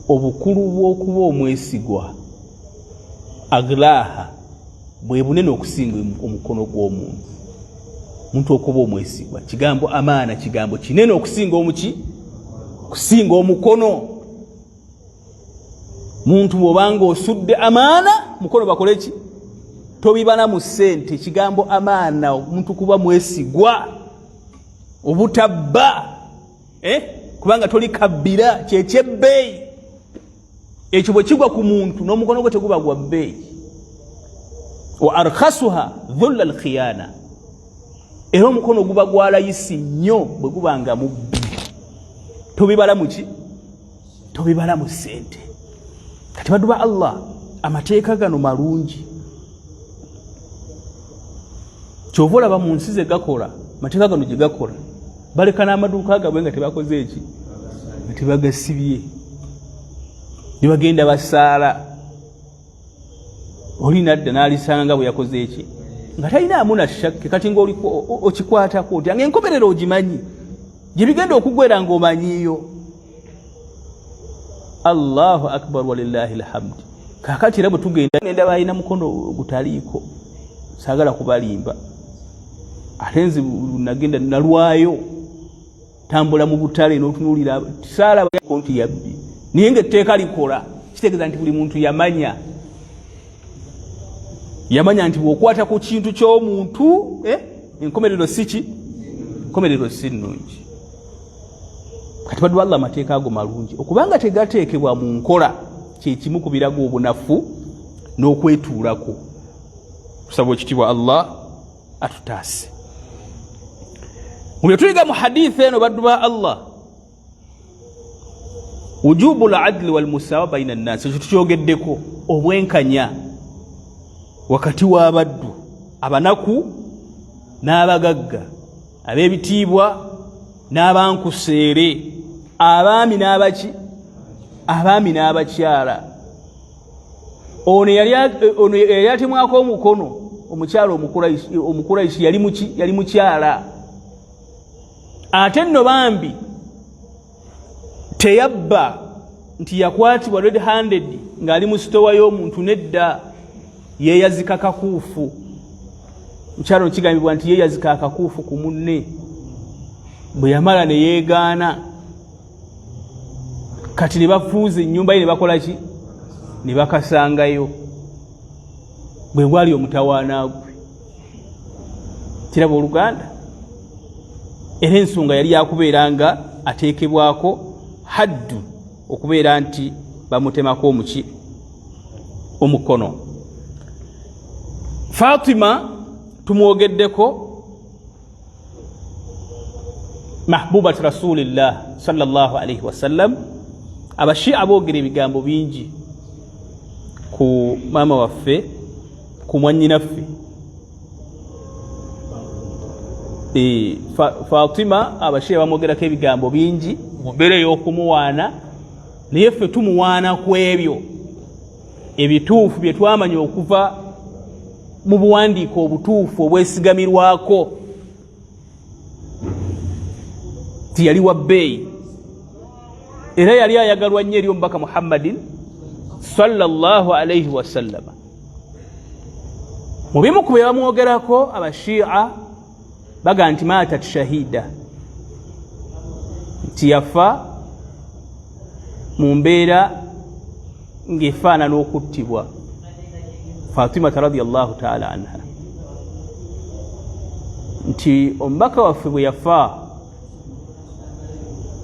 obukulu bw'okuba omwesigwa, aglaha, bwe bunene okusinga omukono gw'omuntu. Muntu okuba omwesigwa, kigambo amaana kigambo kinene okusinga omuki, okusinga omukono. Muntu bw'obanga osudde amaana, mukono bakole ki? Tobibala mu ssente. Kigambo amaana, omuntu kuba mwesigwa, obutabba, kubanga toli kabbira, kyekyebbeeyi. Ekyo bwe kigwa ku muntu n'omukono gwe teguba gwa bbeeyi. Wa arkhasuha dhulla alkhiyana, era omukono guba gwalayisi nnyo bwe gubanga mubbi. Tobibala muki? Tobibala mu ssente. Kati baddu ba Allah, amateeka gano malungi. Kyova olaba mu nsi ze gakola, amateeka gano gye gakola, baleka n'amaduuka gabwe nga tebakoze eki, nga tebagasibye. Ne bagenda basaala, oli nadda n'alisanga bwe yakoze eki, nga talinaamu na shakke. Kati ng'oliko okikwatako otya ng'enkomerero ogimanyi, gye bigenda okugwera ng'omanyiyo. Allahu akbar walillahi alhamd. Kakati rabo tugenda ngenda bayina mukono gutaliiko sagala kubalimba atenzi nagenda nalwayo tambula mu butale n'otunulira sala konti yabbi niye ngeteeka likola kitegeeza nti buli muntu yamanya nti bw'okwata ku kintu ky'omuntu enkomerero si nnungi. Kati baddu Allah amateeka ago malungi okubanga tegateekebwa mu nkola kyekimu ku birago obunafu n'okwetuulako. Tusaba ekitiibwa Allah atutaase. Mu bye tuyiga mu hadithi eno baddu ba Allah, wujubu al-adli wal-musawa baina an-nas, ekyo tukyogeddeko, obwenkanya wakati w'abaddu, abanaku n'abagagga, ab'ebitiibwa n'abankuseere, abaami n'abakyala. Ono yali atemwako omukono omukyala omukuraishi yali mukyala. Ate nno bambi teyabba nti yakwatibwa red handed ng'ali mu sitowa y'omuntu, nedda yeeyazika kakuufu. Mukyala kigambibwa nti yeeyazika akakuufu ku munne, bwe yamala ne yeegaana. Kati ne bafuuza ennyumba ye ne bakola ki? Ne bakasangayo. Bwe bwali omutawaana gwe. Kiraba Oluganda? Era ensonga yali yakubeera nga ateekebwako haddu, okubeera nti bamutemako omukono. Fatima tumwogeddeko, mahbubat rasulillah sallallahu alayhi wasallam. Abashia boogera ebigambo bingi ku maama waffe, ku mwannyinaffe Fatima. Abashia bamwogerako ebigambo bingi mu mbeera ey'okumuwaana, naye ffe tumuwaana ku ebyo ebituufu bye twamanya okuva mu buwandiiko obutuufu obwesigamirwako. Tiyali wa bbeeyi, era yali ayagalwa nnyo eri omubaka Muhammadin sallallahu alayhi wasallam. Mu bimu ku bye bamwogerako Abashia baga nti maatat shahida, nti yafa mu mbeera ng'efaanana okuttibwa Fatimata radiyallahu ta'ala anha, nti omubaka waffe bwe yafa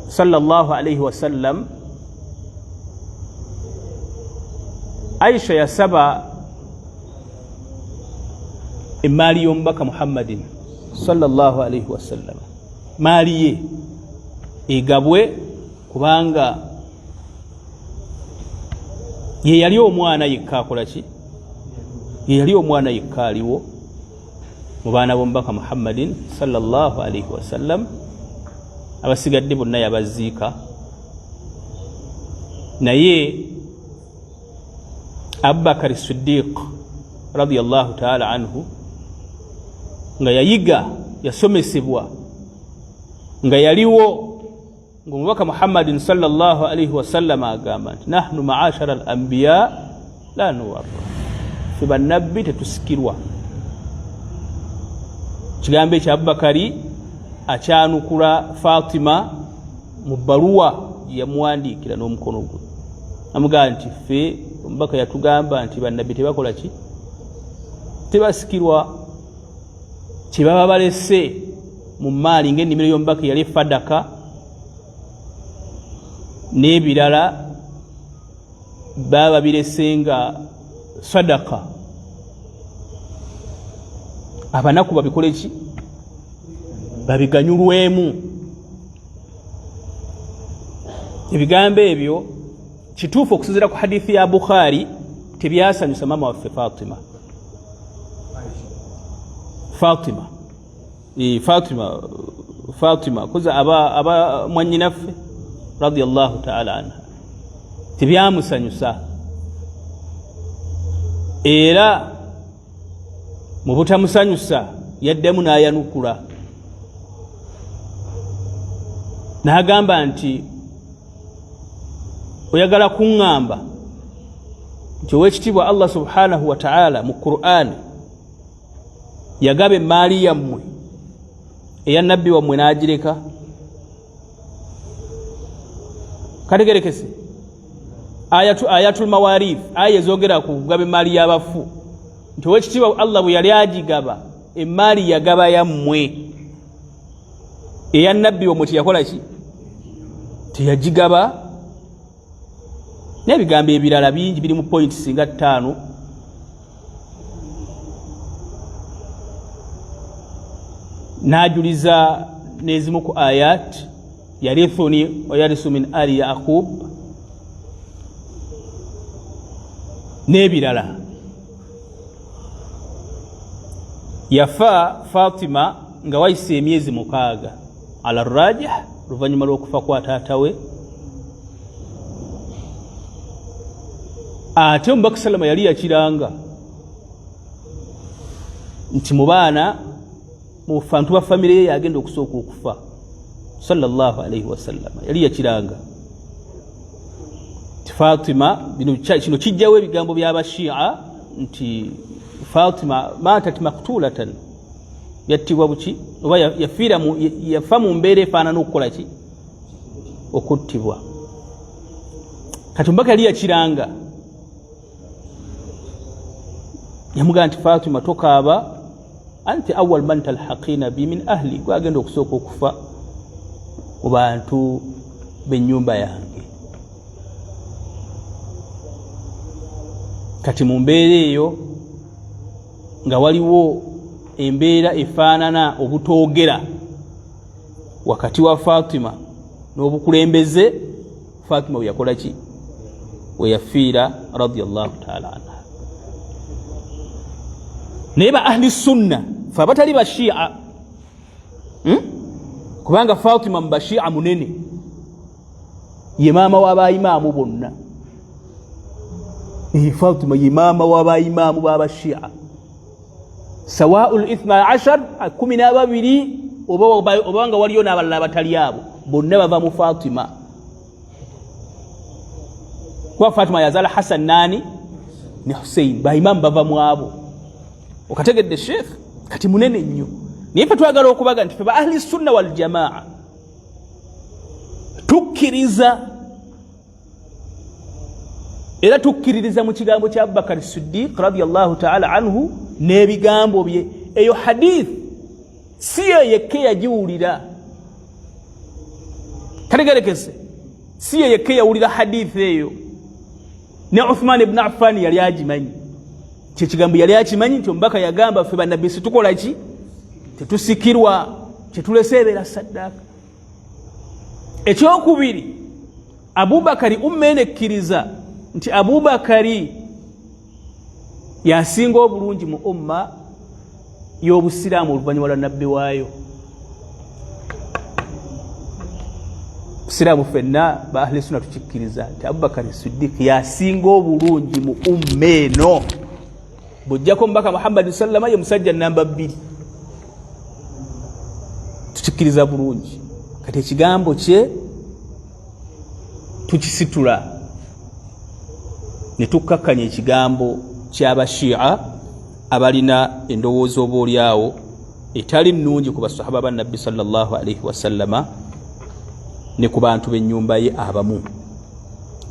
sallallahu alayhi wasallam, Aisha yasaba emaali y'omubaka Muhammadin sallallahu alayhi wasallam, maali ye egabwe, kubanga ye yali omwana yekka akola ki? Ye yali omwana yekka aliwo mu baana b'omubaka Muhammadin sallallahu alayhi wasallam. Abasigadde bonna yabaziika, naye Abubakar Siddiq radiyallahu ta'ala anhu nga yayiga, yasomesebwa, nga yaliwo ng'omubaka Muhammadin sallallahu alayhi wasallam agamba nti nahnu ma'ashara al-anbiya la nuwarra, ffe bannabbi tetusikirwa. Kigambo ekyo Abubakari akyanukula Fatima mu bbaluwa yamuwandiikira n'omukono gwe, amugamba nti ffe omubaka yatugamba nti bannabbi tebakola ki? Tebasikirwa. Kye baba balese mu maali ng'ennimiro y'omubaka yali fadaka n'ebirala baba birese nga sadaka, abanaku babikole ki? Babiganyulwemu. Ebigambo ebyo kituufu okusinziira ku hadithi ya Bukhari tebyasanyusa maama waffe Fatima kuza aba mwannyinaffe radiyallahu ta'ala anha, tebyamusanyusa. Era mu butamusanyusa yaddemu n'ayanukula n'agamba nti oyagala kuŋŋamba nti owekitiibwa Allah subhanahu wa ta'ala mu Qur'an yagaba emmaali yammwe eya nabbi wammwe n'agireka? Kategerekese ayatul mawarith, aya ezogera ku kugaba emmaali y'abafu, nti owekitiibwa Allah bwe yali agigaba emmaali yagaba yammwe, eya nabbi wammwe teyakola ki? Teyagigaba. N'ebigambo ebirala bingi biri mu point singa 5. N'ajuliza n'ezimu ku ayat yarithuni wa yarisu min ali Yaqub n'ebirala. Yafa Fatima nga wayise emyezi 6 ala rajih oluvannyuma lw'okufa kwa taata we. Ate Omubaka Salama yali yakiranga nti mu baana mu bantu ba famire ye yagenda okusooka okufa sallallahu alayhi wasallam, yali yakiranga nti Fatima, kino kijjawo ebigambo by'abashia nti Fatima matat maktulatan, yattibwa buki oba yafa mu mbeera efaanana okukola ki? Okuttibwa. Kati Omubaka yali yakiranga, yamugamba nti Fatima tokaaba, anti awwal man talhaqina bi min ahli, gwe agenda okusooka okufa mu bantu b'ennyumba yange. Kati mu mbeera eyo nga waliwo embeera efaanana obutoogera wakati wa Fatima n'obukulembeze, Fatima we yakola ki? We yafiira radiyallahu ta'ala anha. Naye ba ahli sunna fe abatali bashia, kubanga Fatima mu bashia munene, ye maama w'abayimaamu bonna. Fatima ye maama w'abayimaamu b'abashia, sawa'ul 12 12 oba nga waliyo n'abalala abatali abo, bonna bava mu Fatima. Kuba Fatima yazaala Hassan nani ne Hussein, bayimaamu bava mu abo. Okategedde Sheikh, kati munene nnyo. Naye fe twagala okubaga nti fe ba ahli sunna wal jamaa tukkiriza era tukkiririza mu kigambo kya Abubakar Siddiq radiyallahu ta'ala anhu n'ebigambo bye. Eyo hadith si yekka yagiwulira, kategerekese, si yekka yawulira hadith eyo. Ne Uthman ibn Affan yali agimanyi, kyekigambo yali akimanyi nti Omubaka yagamba ffe bannabbi situkola ki? Tetusikirwa, kyetuleseebeera saddaaka. Ekyokubiri, Abubakari ummeene ekkiriza nti Abubakari yasinga obulungi mu umma y'obusiraamu oluvannyuma lwa nabbi waayo. Busiraamu ffenna ba ahli sunna tukikkiriza nti Abubakari Siddiq yasinga obulungi mu umma eno, bujjako Omubaka Muhammad sallama ye musajja namba 2, tukikkiriza bulungi. Kati ekigambo kye tukisitula ne tukkakkanya ekigambo ky'abashia abalina endowooza oboolyawo etali nnungi ku basahaba ba nabbi sallallahu alayhi wasallama ne ku bantu b'ennyumba ye abamu.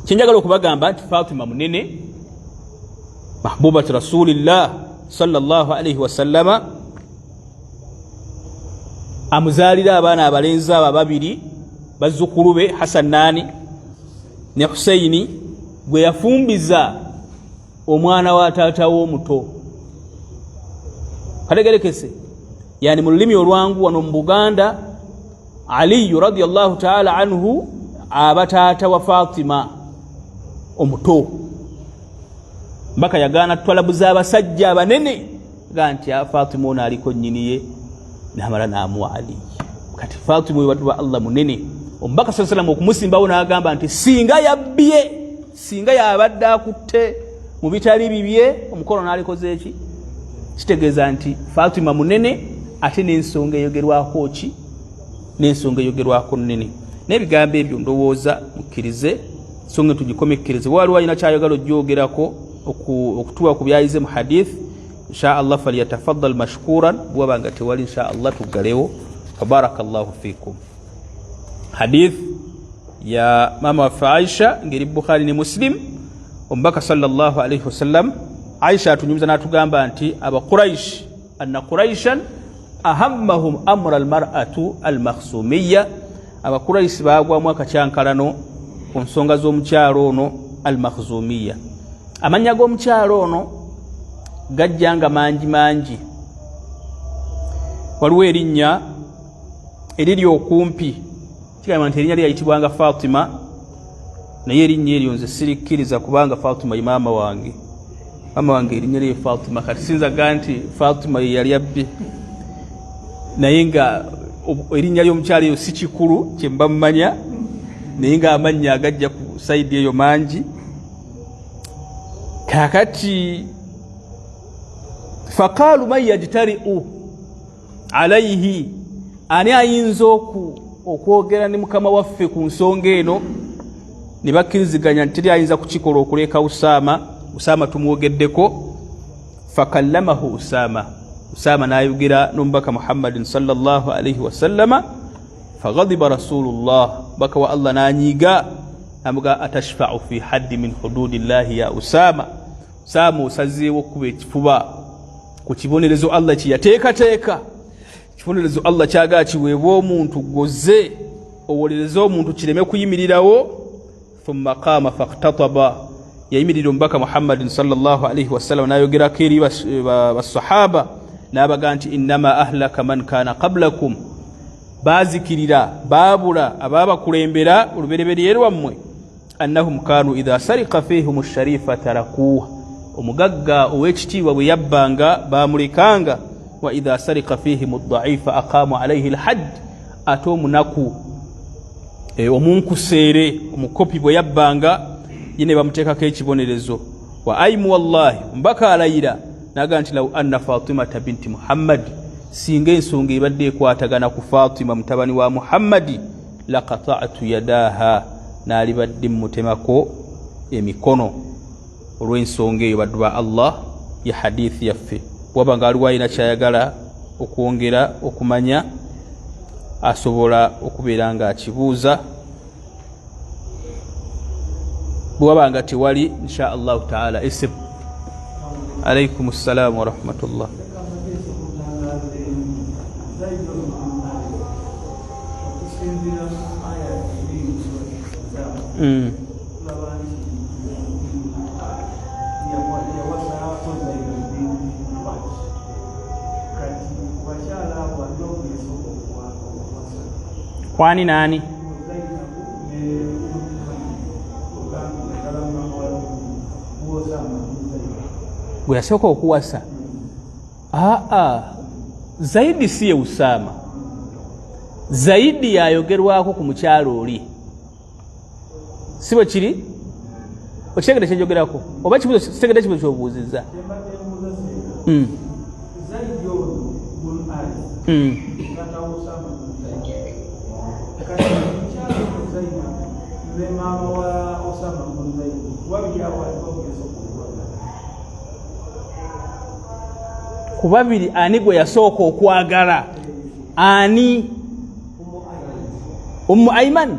Kyenjagala okubagamba nti Fatima munene, mahbubati rasulillah sallallahu alayhi wasallama, amuzaalira abaana abalenzi abo 2 bazzukulu be Hassan nani ne Husaini, gwe yafumbiza omwana wa taata w'omuto. Kategerekese, yani mu lulimi olwangu wano mu Buganda, Ali radiyallahu ta'ala anhu aba taata wa Fatima omuto. Mbaka yagaana twalabu z'abasajja abanene ganti Fatima ono aliko nnyini ye n'amala n'amuwa Ali. Kati Fatima watu wa Allah munene, Omubaka sallallahu alayhi wasallam okumusimbawo n'agamba nti singa yabbye, singa yabadde akutte mu bitali bibye, omukono n'alikoze eki? Kitegeeza nti Fatima munene, ate n'ensonga eyogerwako ki? N'ensonga eyogerwako nnene. N'ebigambo ebyo ndowooza mukkirize songa tugikomekkereze waliwo alina kyayagala ojjogerako okutuwa ku byayize mu hadith insha Allah falyatafaddal mashkuran bwaba nga tewali insha Allah tuggalewo fabarakallahu fikum hadith ya mama wa Aisha ngeri Bukhari ne Muslim omubaka sallallahu alayhi wasallam Aisha atunyumiza n'atugamba nti aba Quraish anna Quraishan ahammahum amra almar'atu almakhsumiyya aba Quraish baagwamu akacyankalano ku nsonga z'omukyalo ono almakhsumiyya amanya g'omukyalo ono gajjanga mangi waliwo erinnya eriri okumpi kigamba nti erinnya lyayitibwanga Fatima naye erinnya eryo nze sirikkiriza kubanga Fatima ye maama wange erinnya lye Fatima kati sinzaga nti Fatima ye yali abbe naye nga erinnya ly'omukyalo eyo si kikulu kye mba mmanya naye nga amannya agajja ku sayidi eyo mangi kakati faqaalu man yajtari'u alayhi ani ayinza okwogera ne mukama waffe ku nsonga eno ne bakkiriziganya nti teri ayinza kukikola okuleka Usama tumwogeddeko fakallamahu Usama n'ayogera n'omubaka Muhammadin sallallahu alayhi wasallama faghadiba rasulullah baka wa Allah n'anyiiga amuga atashfa'u fi haddi min hududillahi ya Usama osazeewo kuba ekifuba ku kibonerezo Allah kiyateekateeka kibonerezo Allah kyagaa kiweebwa omuntu gozze owolereza omuntu kireme kuyimirirawo thumma qaama faqtataba yayimirira omubaka Muhammadin sallallahu alayhi wasallam n'ayogerako eri basahaba n'abaga nti innama ahlaka man kana qablakum bazikirira baabula ababakulembera olubereberye lwammwe annahum kanu idha sarika fihim ash-sharifa tarakuha omugagga ow'ekitiibwa bwe yabbanga bamulekanga wa idha sarika fihim ad-da'ifa aqamu alayhi al-hadd ate omunaku omunkuseere omukopi bwe yabbanga yine bamuteekako ekibonerezo wa aimu wallahi mbaka alayira naga nti law anna Fatimata binti Muhammad singa ensonga ebadde ekwatagana ku Fatima mutabani wa Muhammadi laqata'tu yadaha naalibadde mutemako emikono olw'ensonga eyo baddu ba Allah ya hadithi yaffe waba nga aliwo alina kyayagala okwongera okumanya asobola okubeera nga akibuuza bwaba nga tewali insha Allah taala isib alaykum assalam wa rahmatullah kwani nani gwe yasooka okuwasa zaidi siye Usama zaidi yayogerwako ku mukyalo oli sibo kiri okitegedde kyenjogerako oba kitegedde kibuzo kyobuuzizza ku babiri ani gwe yasooka okwagala ani Ummu Ayman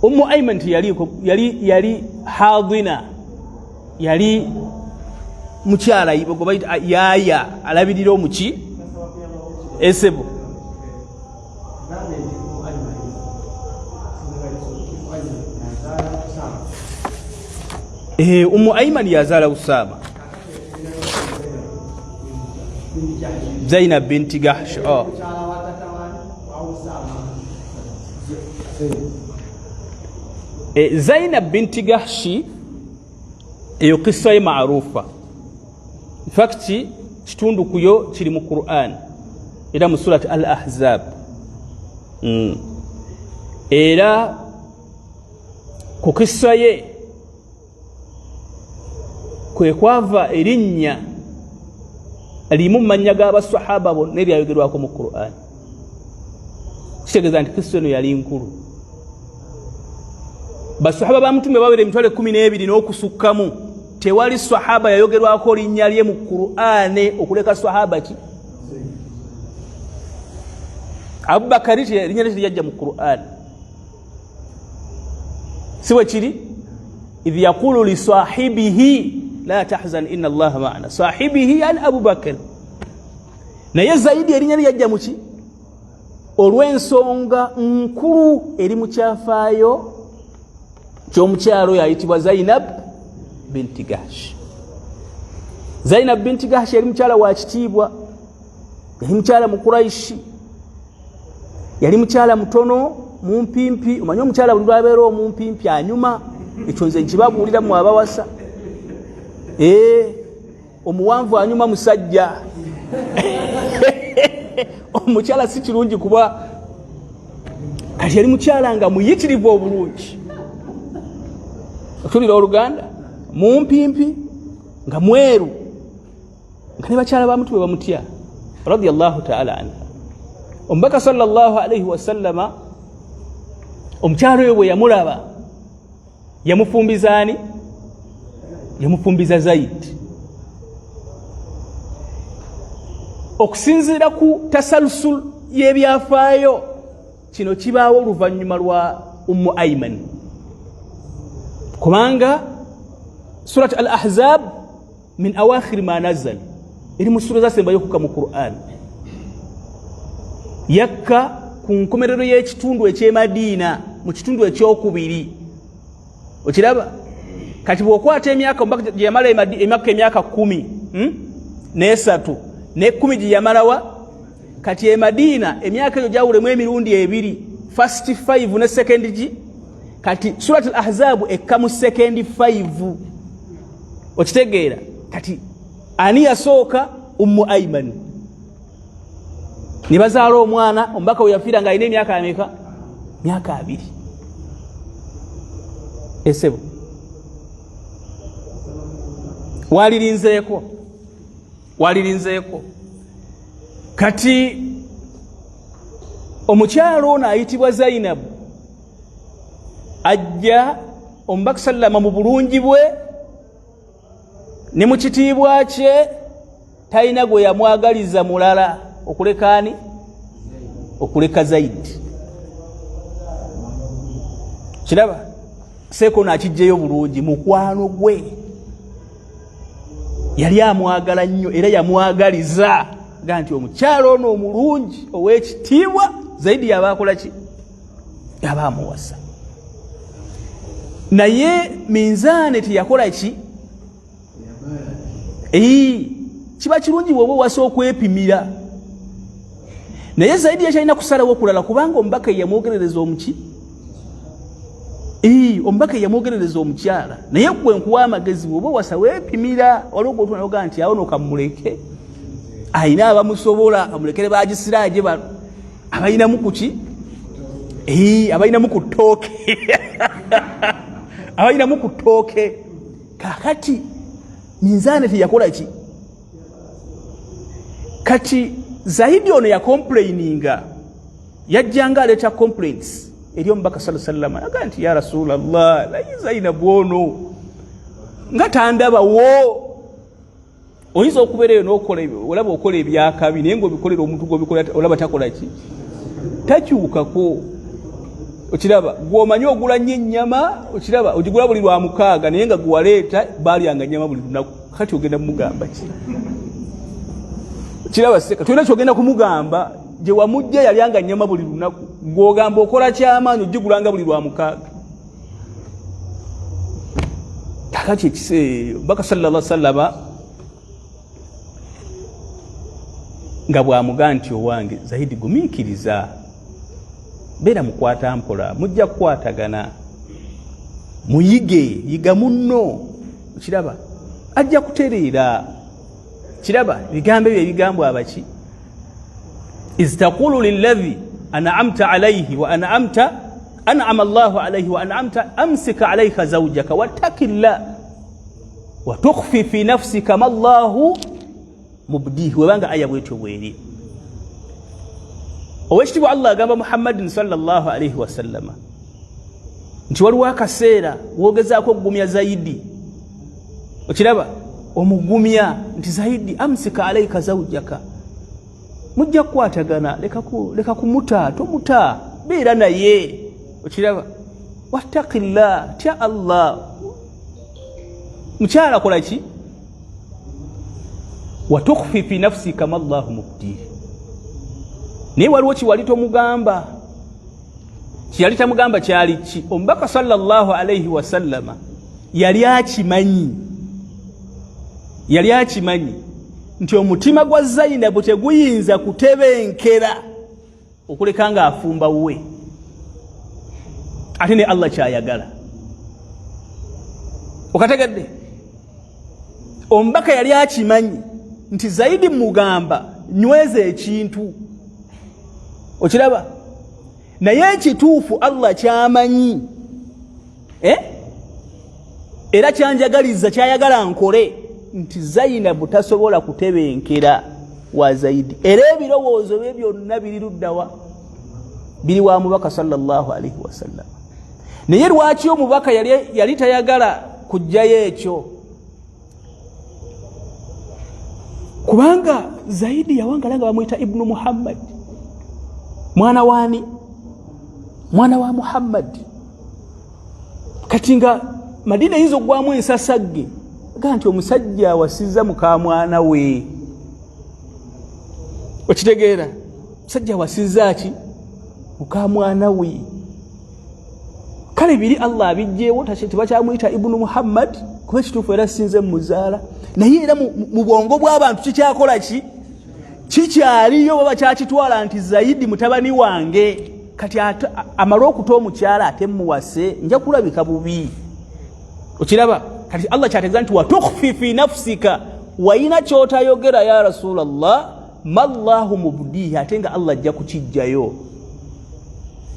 Ummu Ayman yali hadina yali mukyala yaaya alabirira omuki esebo Ummu Ayman yazaala Usama Zainab binti Jahsh Zainab binti Jahshi eyo kissa ye maarufa fakti kitundu kuyo kiri mu Qur'an era mu surati al-Ahzab era ku kissa ye kwe kwava erinnya limu manya g'abasahaba bonna eryayogerwako mu Qur'an kitegeeza nti kissa eno yali nkulu basahaba ba mutume babere emitwalo 12 n'okusukkamu tewali sahaba yayogerwako linnya lye mu Qur'ane okuleka sahaba ki Abubakari linnya lye lyajja mu Qur'an siwe kiri idh yaqulu li sahibihi la tahzan inna Allaha ma'ana sahibihi an Abubakar naye zaidi linnya lye lyajja mu ki olw'ensonga nkulu eri mu kyafaayo ky'omukyalo yayitibwa Zainab binti Jahsh. Zainab binti Jahsh yali mukyala wa kitiibwa, yali mukyala mu Quraishi, yali mukyala mutono mumpimpi. Omanyi omukyala buli lwabeera omumpimpi anyuma, ekyo nze nkibabuulira mu abawasa. Omuwanvu anyuma musajja. Omukyala si kirungi kuba kati yali mukyala nga muyitirivu obulungi. Otulira Oluganda mumpimpi nga mweru nga ne bakyala ba mutu bamutya radiyallahu ta'ala anha. Omubaka sallallahu alayhi wa sallama omukyala oyo bwe yamulaba yamufumbizaani yamufumbiza Zaid. Okusinziira ku tasalsul y'ebyafaayo kino kibaawo oluvannyuma lwa Ummu Ayman kubanga surat al-Ahzab min awakhir ma nazal eri mu sura zasembayo okuka mu Qur'an yakka ku nkomerero y'ekitundu eky'e Madina mu kitundu ekyokubiri. Okiraba kati bw'okwata emyaka ombaka gye yamala emyaka 10 n'esatu ne 10 gye yamalawa kati e Madina emyaka eyo gyawulemu emirundi ebiri, first 5 ne second gi kati surat al-Ahzab ekka mu second 5. Okitegeera kati ani yasooka Ummu Ayman nibazaala omwana omubaka we yafiira nga alina emyaka ameka myaka 2 esebo walirinzeeko kati omukyalo ono ayitibwa Zainab ajja omubaka sallama mu bulungi bwe ne mu kitiibwa kye talina gwe yamwagaliza mulala okuleka Zaid. Kiraba seeko n'akijjeyo bulungi mukwano gwe yali amwagala nnyo era yamwagaliza ga nti omukyalo ono omulungi ow'ekitiibwa Zaidi yaba akola ki yaba amuwasa. Naye minzaane teyakola ki kiba kirungi bw'oba owasa okwepimira. Naye Zaidi yakyalina kusalawo okulala kubanga omubaka yamwogerereza omuki omubaka yamwogerereza omukyala. Naye gwe nkuwa amagezi bw'oba owasa weepimira waliwo gwotuna nti awo nokamuleke ayina abamusobola amulekere bagisiraaje bano abayinamu kuki abayinamu ku ttooke abayinamu ku ttooke. Kakati minzaane teyakola ki kati Zaidi ono yakomplaininga yajjanga aleeta complaints eri omubaka sallallahu alayhi wa sallam aga nti ya Rasulallah naye Zainab ono nga tandabawo oyinza okubeera eyo n'okola olaba okola ebyakabi naye ng'obikolera omuntu gw'obikola olaba takola ki takyukako. Okiraba gw'omanyi ogula nnyo ennyama okiraba ogigula buli lwa 6 naye nga gwewaleeta baalyanga nnyama buli lunaku kati ogenda kumugamba ki kiraba seka tulina kyogenda kumugamba gye wamujja yalyanga nnyama buli lunaku ng'ogamba okola kyamaanyi ogigulanga buli lwa 6. Kakati ekise Omubaka sallallahu alayhi wa sallama nga bw'amugaa nti owange Zaidi gumiikiriza beera mukwata mpola mujja kukwatagana muyige yiga munno. Kiraba ajja kutereera. Kiraba bigambo ebyo ebigambo abaki iz taqulu lilladhi an'amta alayhi wa an'ama Allahu alayhi wa an'amta amsik alayka zawjaka wattaqillah wa tukhfi fi nafsika ma Allahu mubdihi. Webanga aya bwetyo bweri owekitibwa Allah agamba Muhammadin sallallahu alayhi wa sallama nti waliwo akaseera woogezaako okugumya Zaidi okiraba omugumya nti Zaidi amsika alaika zawjaka mujja kukwatagana leka kumuta tomuta beera naye okiraba wattaqillah tya Allah mukyala kola ki watukhfi fi nafsika ma Allahu mubdihi naye waliwo kiwali tomugamba kiyali tamugamba kyali ki omubaka sallallahu alayhi wasallama yali akimanyi nti omutima gwa Zainabu teguyinza kutebenkera okuleka nga afumba wuwe ate ne Allah kyayagala okategedde omubaka yali akimanyi nti Zaidi mugamba nyweze ekintu okiraba naye ekituufu Allah kyamanyi era kyanjagaliza kyayagala nkole nti Zainabu tasobola kutebenkera wa Zaidi era ebirowoozo bye byonna biri luddawa biri wa mubaka sallallahu alaihi wasallam naye lwaki omubaka yali tayagala kujjayo ekyo kubanga Zaidi yawangala nga bamuyita Ibnu Muhammad mwana wani mwana wa Muhammad kati nga Madina yizo gwamu ensasagge ganti omusajja wasiza muka mwana we okitegeera musajja wasiza ki muka mwana we kale biri Allah abijjeewo tebakyamuyita Ibnu Muhammad kuba kituufu era sinze muzaala naye era mu bwongo bw'abantu kikyakola ki kikyaliyo baba kyakitwala nti Zaidi mutabani wange kati amala okuta omukyala ate muwase nja kulabika bubi okiraba kati Allah kyategeeza nti watukhfi fi nafsika waina kyotayogera ya Rasulallah ma Allahu mubdihi ate nga Allah ajja kukijjayo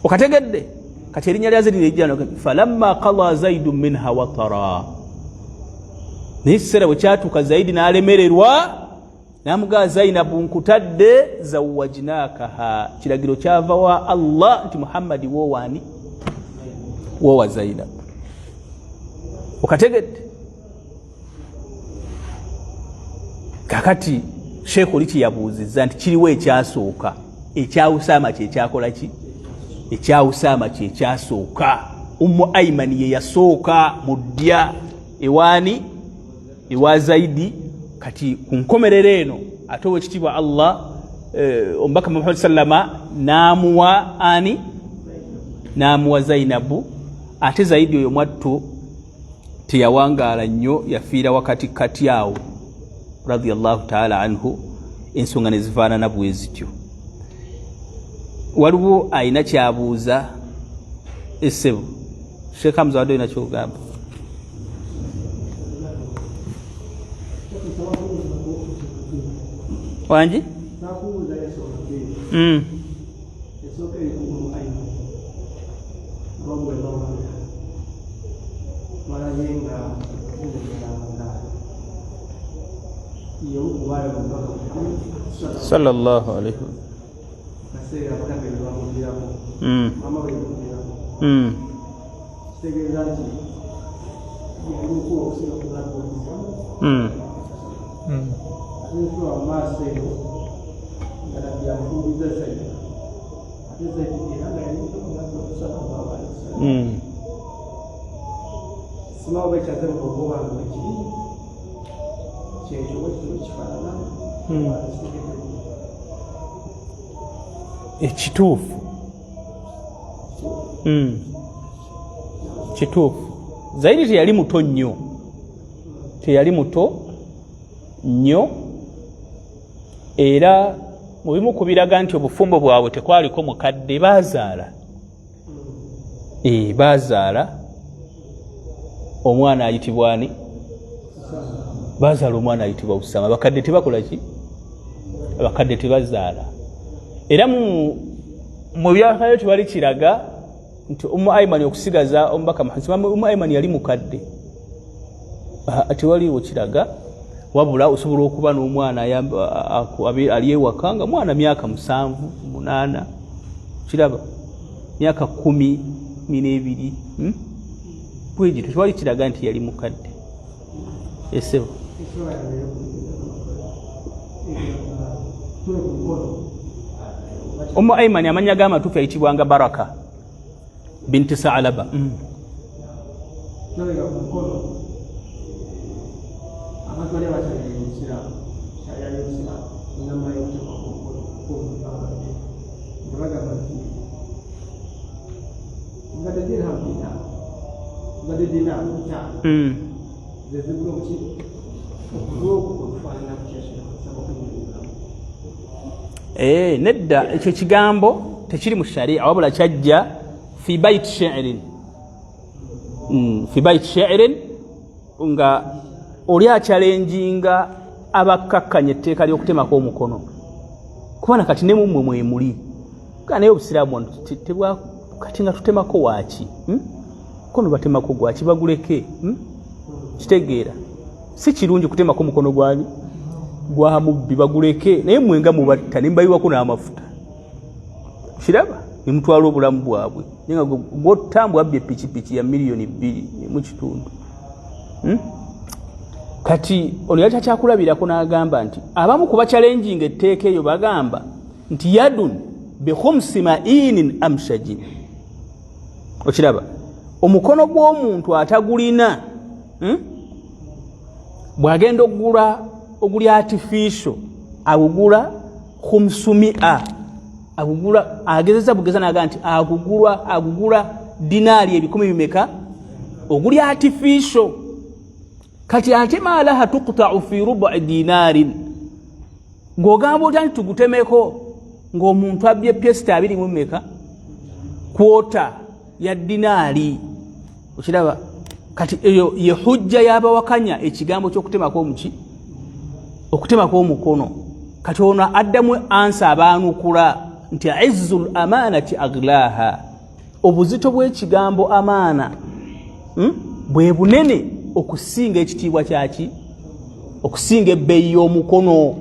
okategedde kati erinnya lya Zaidi lijjano falamma qala Zaidun minha watara naye ekiseera bwe kyatuuka Zaidi n'alemererwa namugaa Zainabu nkutadde zawajnakaha kiragiro kyava wa Allah nti Muhammadi wowani wowa Zainabu okategedde kakati Sheikh Lichi yabuuzizza nti kiriwo ekyasooka ekyawusama kyekyakola ki ekyawusama kyekyasooka Ummu Ayman ye yasooka mudya ewani ewa Zaidi kati kunkomerera eno ate wekitiibwa Allah omubaka Muhammad sallama namuwa ani namuwa Zainabu ate Zaidi oyo mwattu teyawangaala nnyo yafiira wakati kati awo radiyallahu ta'ala anhu ensonga ne zifaanana bwe zityo waliwo ayina kyabuuza essebo Sheikh Hamza wadde olina kyogamba wanji sallallahu alaihi ekituufu kituufu Zaidi teyali muto nnyo era mu bimu ku biraga nti obufumbo bwabwe tekwaliko mukadde bazaala omwana ayitibwa ani bazaala omwana ayitibwa Usama bakadde tebakola ki abakadde tebazaala era mu byafaayo tebali kiraga nti Ummu Ayman okusigaza omubaka Muhammad Ummu Ayman yali mukadde tewaliwo kiraga wabula osobola okuba n'omwana ali ewaka nga mwana myaka 7 8 kiraba myaka 10 2 bwegito twali kiraga nti yali mukadde esebo Ayman amanya g'amatuufu yayitibwanga Baraka binti Saalaba nedda ekyo kigambo tekiri mu sharia wabula kyajja fi bait shi'rin nga oli akyalenjinga abakkakkanya etteeka ly'okutemako omukono kubana kati ne mumwe mwemuli kana naye obusiraamu kati nga tutemako waaki mukono batemako gwaki baguleke kitegeera si kirungi kutemako mukono gwani gwa mubbi baguleke naye mwenga mubatta nembayiwako n'amafuta kiraba nemutwala obulamu bwabwe nga gwotambwa abbye epikipiki ya $1,200,000 kati ono yali takyakulabirako n'agamba nti abamu kuba challenging etteeka eyo bagamba nti yadun bikhumsi ma'inin amshajin okiraba omukono gw'omuntu atagulina bw'agenda oguli artificial agugula khumsumia agugula agezeza bugeza naga nti agugula dinari 10 oguli artificial kati ate malaha tuqta'u fi rubu' dinarin ngogamba otani tugutemeko ng'omuntu abye piece 2 kwota ya dinari okiraba kati eyo ye hujja y'abawakanya ekigambo ky'okutemako okutemako omukono kati ono addamu ansa abaanukula nti izzul amanati aglaha obuzito bw'ekigambo amaana bwe bunene okusinga ekitiibwa kyaki okusinga ebbeeyi y'omukono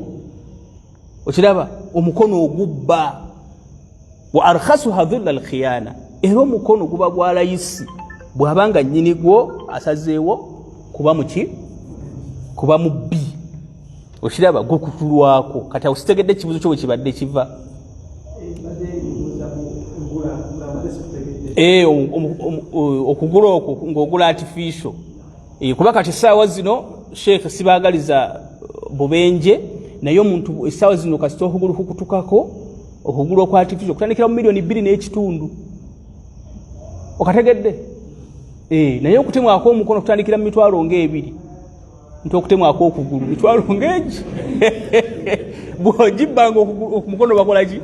okiraba omukono ogubba wa arkhasuha dhilla alkhiyana era omukono guba gwa layisi bw'abanga nnyini gwo asazeewo kuba mubbi okiraba gwokutulwako kati awusitegedde ekibuzo kyo bwe kibadde kiva okugula okwo ng'ogula artificial kuba kati essaawa zino sheekh sibaagaliza bubenje naye omuntu essaawa zino kasita okugulu kukutukako okugula okwa artificial kutandikira mu $2.5 okategedde naye okutemwako omukono kutandikira mu $2,000 nti okutemwako okugulu $2,000 bw'ogibbanga okumukono bakolaki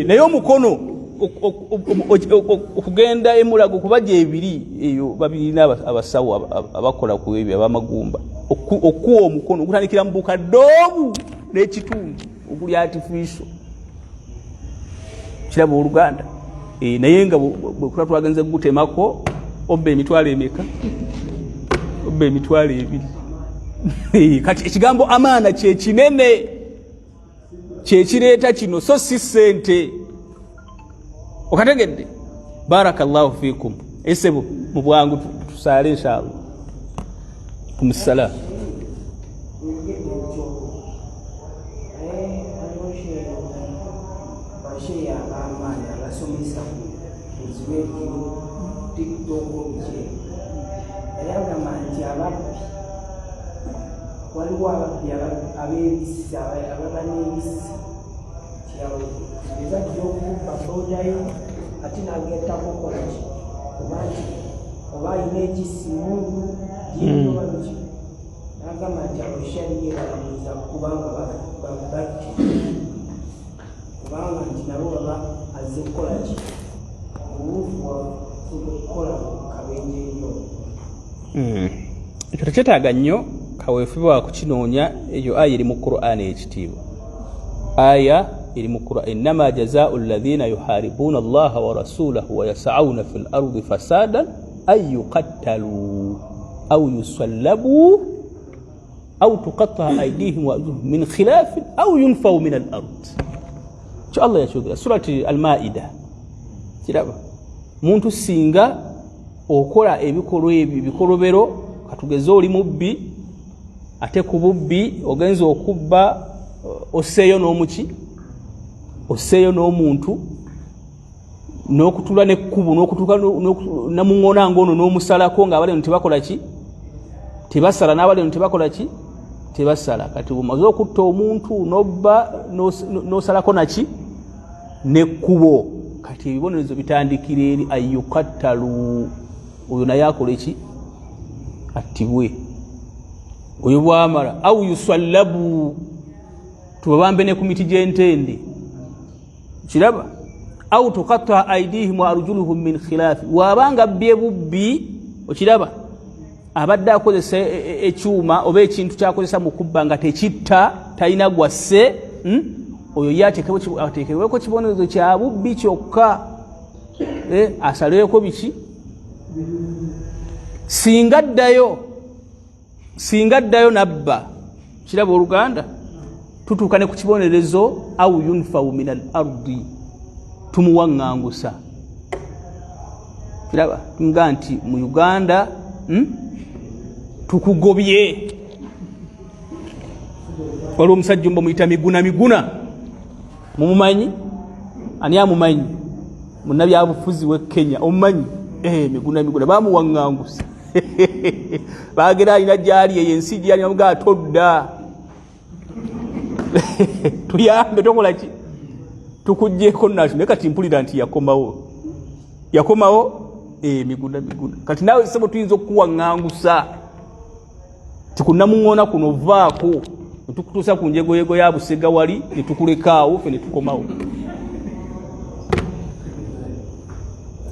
naye omukono okugenda emulago kubajja ebiri eyo babirina abasawo abakola ku ebyo abamagumba okuwa omukono okutandikira mu bukadoobu n'ekitundu oguli artificial kiraba oluganda naye nga bwekuba twagenze gutemako obba emitwalo emeka obba emitwalo 2 kati ekigambo amaana kyekinene kyekireeta kino so si ssente okategedde barakallahu fikum esebo mu bwangu tusaale inshallah kumusala waliwo abebisa abamanebisa eza gyokubba bodayo ate nagetako kolaki kubanti oba ayina ekisimundu ginobaliki nagamba nti aboshaliyebalamiza kubanga babatti kubanga nti nabo baba azze kukolaki obuufu wakukola kabenje eyo ekyo tekyetaaga nnyo kaweefube wakukinoonya eyo aya eri mu Qur'ani ekitiibwa aya eri mu Qur'ani innama jazaa'u alladhina yuharibuna allaha wa rasulahu wa yas'auna fil ardi fasadan ay yuqattalu aw yusallabu aw tuqatta'a aydihim wa arjuluhum min khilafin aw yunfaw min al-ard Allah yashudira surati al-Ma'idah kiraba muntu singa okola ebikolwa ebyo bikolobero katugeze oli mubbi ate ku bubbi ogenza okubba osseeyo n'omuki osseeyo n'omuntu n'okutula n'ekkubo n'okutuuka namuŋŋona ng'ono n'omusalako ng'abali eno tebakola ki tebasala n'abali eno tebakola ki tebasala kati bumaze okutta omuntu n'obba n'osalako naki n'ekkubo kati ebibonerezo bitandikira eri ayukattalu oyo naye akola ki attibwe oyo bwamala au yusallabu tubabambe ne ku miti gy'entende kiraba au tukatta aidihim wa arjuluhum min khilaafi wabanga bye bubbi okiraba abadde akozesa ekyuma oba ekintu kyakozesa mu kubba nga tekitta talina gwasse oyo yateekebweko kibonerezo kya bubbi kyokka asaleko biki singa ddayo nabba kiraba oluganda tutuuka ne ku kibonerezo au yunfau min al ardi tumuwaŋŋangusa kiraba nga nti mu Uganda tukugobye waliwo omusajja omba muyita miguna mumumanyi ani amumanyi munnabyabufuzi w'e Kenya omumanyi miguna bamuwaŋŋangusa bagera alina gyali eyo ensi gyali amugaa todda tuyambe tokola ki tukugjeeko nakyo naye kati mpulira nti yakomawo miguna kati naawe sebo tuyinza okukuwaŋŋangusa tikunamuŋŋona kuno vaako netukutuusa ku njegoyego ya busega wali netukulekaawo fe netukomawo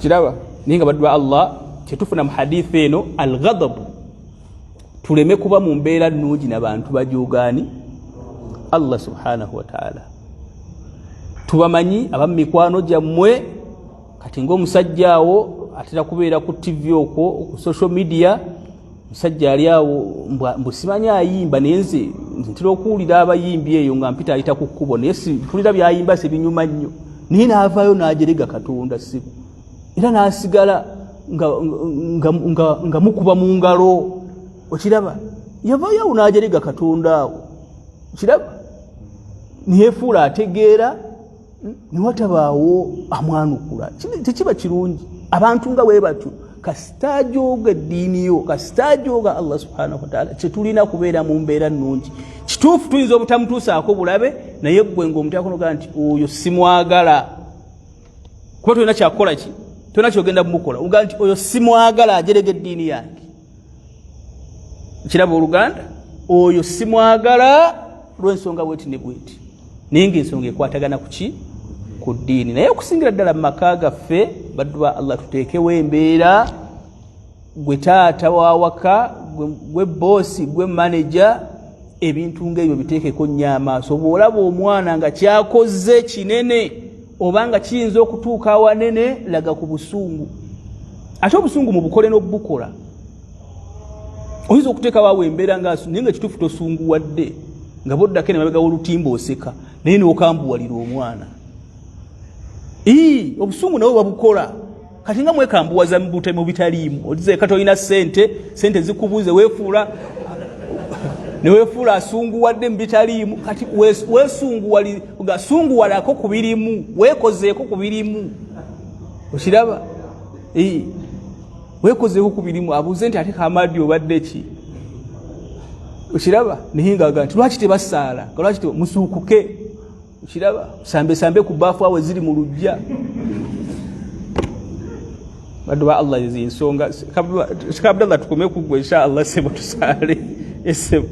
kiraba naye nga baddu ba Allah kyetufuna mu hadithi eno alghadabu tuleme kuba mu mbeera nnungi n'abantu bajogaani Allah subhanahu wa ta'ala tubamanyi abamu mikwano gyammwe kati ng'omusajja awo atera kubeera ku TV okwo ku social media musajja ali awo mbusimanyi ayimba naye nze ntera okuwulira abayimbi eyo nga mpita ayita ku kkubo naye mpulira byayimba sebinyuma nnyo naye n'avaayo n'ajerega Katonda sibu era n'asigala nga mukuba mu ngalo okiraba yavaayo awo n'ajerega Katonda awo okiraba niyefuula ategeera niwatabaawo amwanukula tekiba kirungi abantu nga bwe batyo kasitaajooga eddiini yo kasitaajooga Allah subhanahu wa ta'ala kyetulina kubeera mu mbeera nnungi kituufu tuyinza obutamutuusaako bulabe naye ggwe ng'omuntu yakonoga nti oyo simwagala kuba tolina kyakukola ki tolina kyogenda bumukola oga nti oyo simwagala ajerega eddiini yange kiraba oluganda oyo simwagala lw'ensonga bweti ne bweti naye ng'ensonga ekwatagana ku ki ku ddiini naye okusingira ddala mu maka gaffe baddu ba Allah tuteekewo embeera gwe taata wawaka gwe boosi gwe manager ebintu ng'ebyo biteekeko nnyo amaaso bw'olaba omwana nga kyakoze kinene oba nga kiyinza okutuuka awanene laga ku busungu ate obusungu mu bukole n'obubukola oyinza okuteekawo awo embeera naye nga kituufu tosunguwadde nga boddako nemabega w'olutimba oseka naye n'okambuwalira omwana obusungu nabo babukola kati nga mwekambuwaza mu bitaliimu olize kati olina sente zikubuze neweefuula asunguwadde mu bitaliimu kati wesunguwalako ku birimu weekozeeko ku birimu okiraba weekozeeko ku birimu abuuze nti ate kamadi obadde ki okiraba naye ngaga nti lwaki tebasaala lwaki musuukuke okiraba sambe ku baafu awe ziri mu lujja baddu ba Allah ez'ensonga kabla tukome kugwa insha Allah sebo tusaale esebo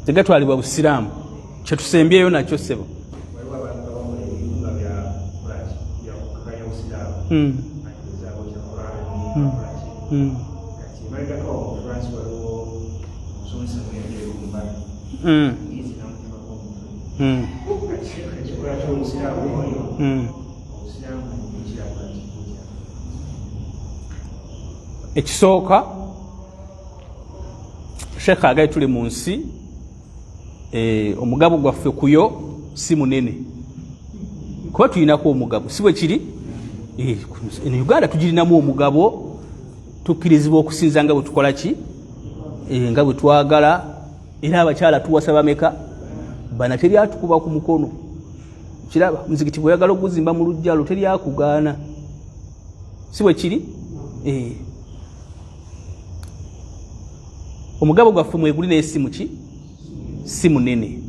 tegatwalibwa busiraamu kyetusembyeyo nakyo sebo ekisooka Sheikh agaye tuli mu nsi omugabo gwaffe kuyo si munene kuba tulinako omugabo si bwe kiri eno Uganda tugirinamu omugabo tukkirizibwa okusinza nga bwe tukola ki nga bwe twagala era abakyala tuwasa bameka bana teryatukuba ku mukono kiraba muzikiti bwe yagala okuzimba mu lujjalo teryakugaana si bwe kiri omugabo gwaffe mweguli n'essimu ki si munene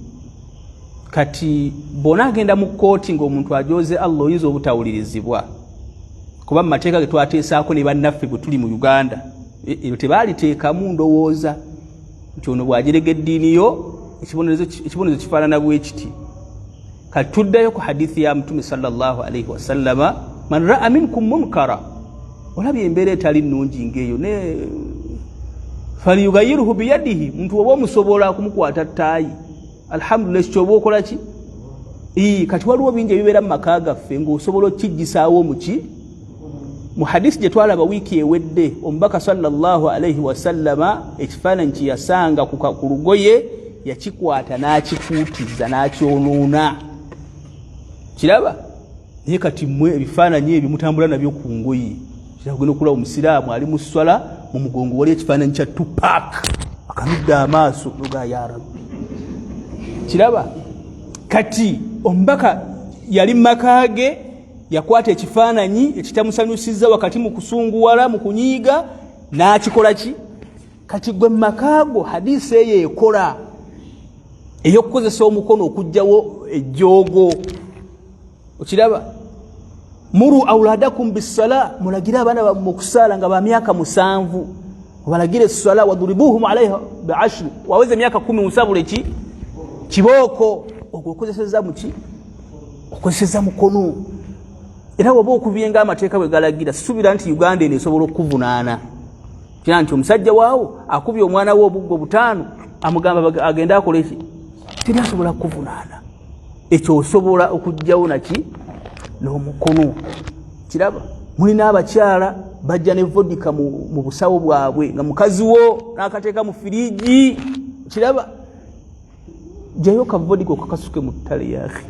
kati bona agenda mu kooti ng'omuntu ajoze Allah oyinza obutawulirizibwa kuba mu mateeka ge twateesaako ne bannaffe bwe tuli mu Uganda ebyo tebaaliteekamu ndowooza nti ono bw'ajerega eddiini yo ekibonerezo kifaanana bwe kiti kati tuddayo ku hadithi ya Mtume sallallahu alaihi wasallama man ra'a minkum munkara olabye embeera etali nnungi ng'eyo ne falyughayyirhu biyadihi muntu oba omusobola kumukwata ttaayi alhamdulillah kyoba okola ki kati waliwo bingi ebibeera mu maka gaffe ng'osobola okijjisaawo muki mu hadisi gye twalaba wiiki ewedde omubaka sallallahu alaihi wasallama ekifaananyi kye yasanga ku lugoye yakikwata n'akikuutiza n'akyonoona kiraba naye kati mmwe ebifaananyi ebyo mutambula nabyo ku ngoye kiragenda okulaba omusiraamu ali mu swala mu mugongo wali ekifaananyi kya Tupac akanudde amaaso noga ya rabbi kiraba kati omubaka yali mu maka ge yakwata ekifaananyi ekitamusanyusizza wakati mu kusunguwala mu kunyiiga n'akikola ki kati gwe mu maka go hadisi eyo ekola ey'okukozesa omukono okuggyawo ejjoogo okiraba muru auladakum bisala mulagira abaana bammwe okusaala nga ba myaka 7 obalagire essala waduribuhum alaiha bi'ashr waweze myaka 10 musabule ki kibooko okukozeseza muki okozeseza mukono era waba okubyenga amateeka bwe galagira subira nti Uganda eno esobola okuvunaana kira nti omusajja waawo akubye omwana we obuggo 5 amugamba agenda akole ki teri asobola kuvunaana ekyo osobola okujjawo naki n'omukono kiraba mulina abakyala bajja ne vodika mu busawo bwabwe nga mukazi wo n'akateeka mu firiji kiraba jayo ka vodika okakasuke mu ttale yake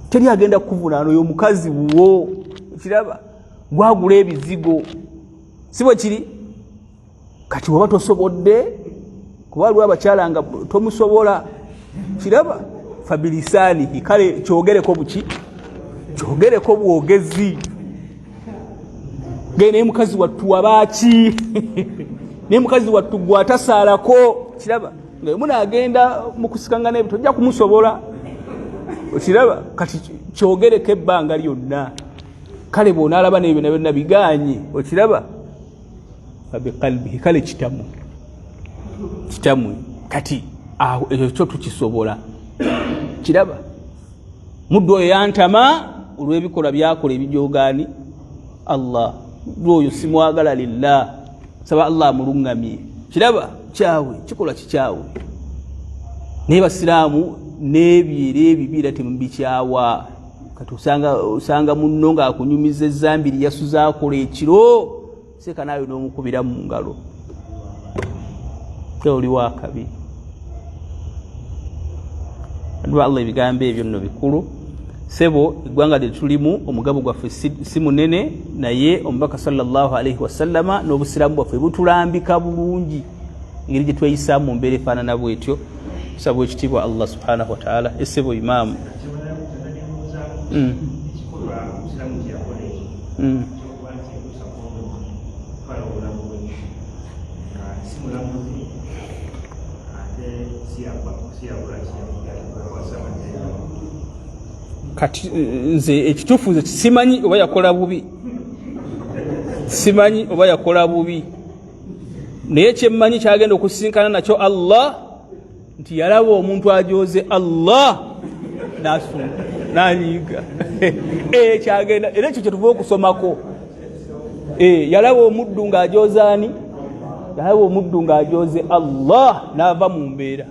teri agenda kuvunaana oyo mukazi wo kiraba gwagula ebizigo sibo kiri kati waba tosobodde kuba waliwo abakyala nga tomusobola kiraba fabilisani kale kyogereko buki kyogereko bwogezi gene mukazi wattu wabaki ne mukazi wattu gwatasaalako kiraba nga muna agenda mukusikanga n'ebyo tojja kumusobola okiraba kati kyogereko ebbanga lyonna kale bona alaba n'ebyo nabyo biganye okiraba abiqalbihi kale kitamu kati aho ekyo tukisobola kiraba muddu oyo yantama olw'ebikola byakola ebijogaani Allah oyo simwagala lillah saba Allah mulungamye kiraba kyawe kikola kikyawe naye basiraamu n'ebyera ebibira temubikyawa kati osanga munno ng'akunyumiza ezambiri yasuza akola ekiro seka naawe n'omukubira mu ngalo oli wakabi adwa Allah ebigambo ebyo nno bikulu sebo eggwanga lye tulimu omugabo gwaffe si munene naye omubaka sallallahu alaihi wasallama n'obusiraamu bwaffe butulambika bulungi engeri gye tweyisaamu mu mbeera efaanana bwetyo tusaba ekitiibwa Allah subhanahu wa ta'ala essebo imaamu kati nze ekituufu nze simanyi oba yakola bubi naye kyemmanyi kyagenda okusinkana nakyo Allah nti yalaba omuntu ajoze Allah nanyiga kyagenda era ekyo kyetuva okusomako yalaba omuddu ng'ajozaani yalaba omuddu ng'ajoze Allah n'ava mu mbeera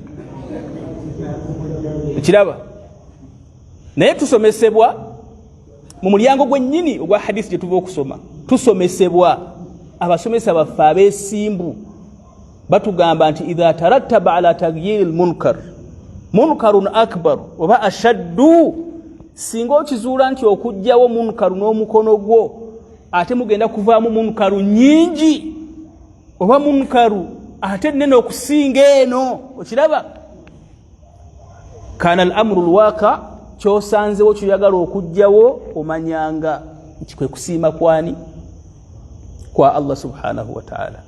ekiraba naye tusomesebwa mu mulyango gwennyini ogwa hadisi gye tuva okusoma tusomesebwa abasomesa baffe abeesimbu batugamba nti idha tarattaba ala taghyiri almunkar munkarun akbar oba ashaddu singa okizuula nti okujjawo munkaru n'omukono gwo ate mugenda kuvaamu munkaru nyingi oba munkaru ate nene okusinga eno okiraba kana al-amru al-waqa kyosanzewo kyoyagala okujjawo omanyanga nti kwe kusiima kwani kwa Allah subhanahu wa ta'ala.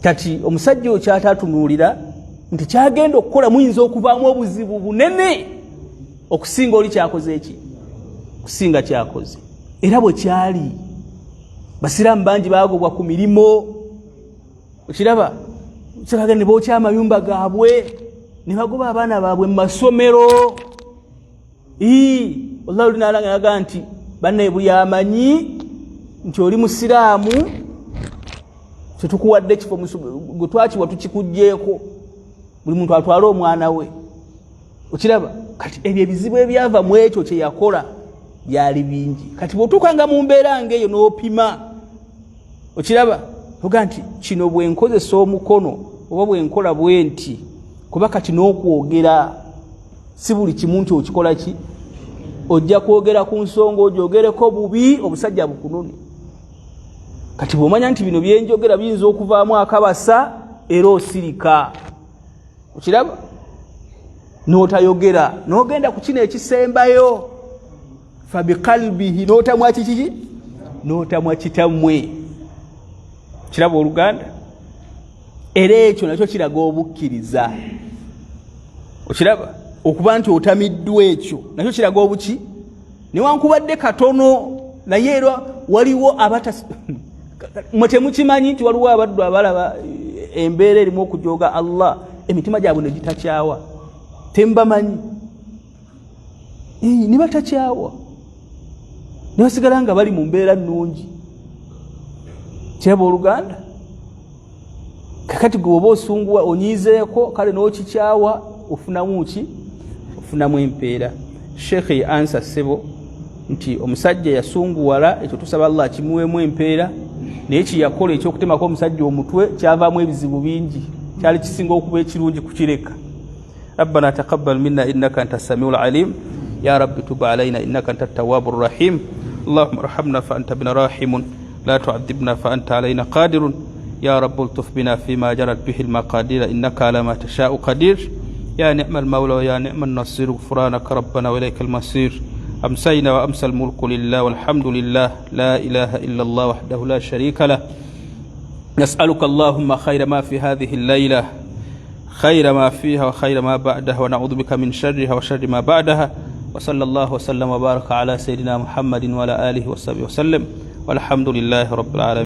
Kati omusajja oyo kyatatunuulira nti kyagenda okukola muyinza okuvaamu obuzibu bunene okusinga oli kyakoze eki kusinga kyakoze. Era bwe kyali basiraamu bangi baagobwa ku mirimo okiraba kyagenda ne bookya amayumba gaabwe ne bagoba abaana baabwe mu masomero. Wallahi oli naalanga yaga nti bannaye buli amanyi nti oli musiraamu tetukuwadde ekifo gwe twakiwa tukikugjeeko buli muntu atwala omwana we okiraba. Kati ebyo ebizibu ebyava mu ekyo kye yakola byali bingi. Kati bw'otuukanga mu mbeera ng'eyo n'opima okiraba oga nti kino bwe nkozesa omukono oba bwe nkola bwe nti kuba kati n'okwogera si buli kimu nti okikola ki ojja kwogera ku nsonga ogyogereko bubi obusajja bukunone. Kati bw'omanya nti bino byenjogera biyinza okuvaamu akabasa era osirika okiraba n'otayogera n'ogenda ku kino ekisembayo fabiqalbihi n'otamwa kiki n'otamwa kitammwe kiraba Oluganda. Era ekyo nakyo kiraga obukkiriza okiraba okuba nti otamiddwa ekyo nakyo kiraga obuki newankubadde katono naye era waliwo mwe temukimanyi nti waliwo abaddu abalaba embeera erimu okujooga Allah emitima gyabwe ne gitakyawa tembamanyi ne batakyawa ne basigala nga bali mu mbeera nnungi kiraba Oluganda. Kakati gwe oba osunguwa onyiizeeko kale n'okikyawa ofunamu ki ofunamu empeera. Sheikh ansa ssebo nti omusajja yasunguwala ekyo tusaba Allah kimuweemu empeera naye kiyakola ekyokutemako omusajja omutwe kyavaamu ebizibu bingi kyali kisinga okuba ekirungi kukireka. ربنا تقبل منا إنك أنت السميع العليم يا رب تب علينا إنك أنت التواب الرحيم اللهم ارحمنا فأنت بنا راحم لا تعذبنا فأنت علينا قادر يا رب الطف بنا فيما جرت به المقادير إنك على ما تشاء قدير يا نعم المولى ويا نعم النصير غفرانك ربنا وإليك المصير أمسينا وأمسى الملك لله والحمد لله لا إله إلا الله وحده لا شريك له نسألك اللهم خير ما في هذه الليلة خير ما فيها وخير ما بعدها ونعوذ بك من شرها وشر ما بعدها وصلى الله وسلم وبارك على سيدنا محمد وعلى آله وصحبه وسلم والحمد لله رب العالمين.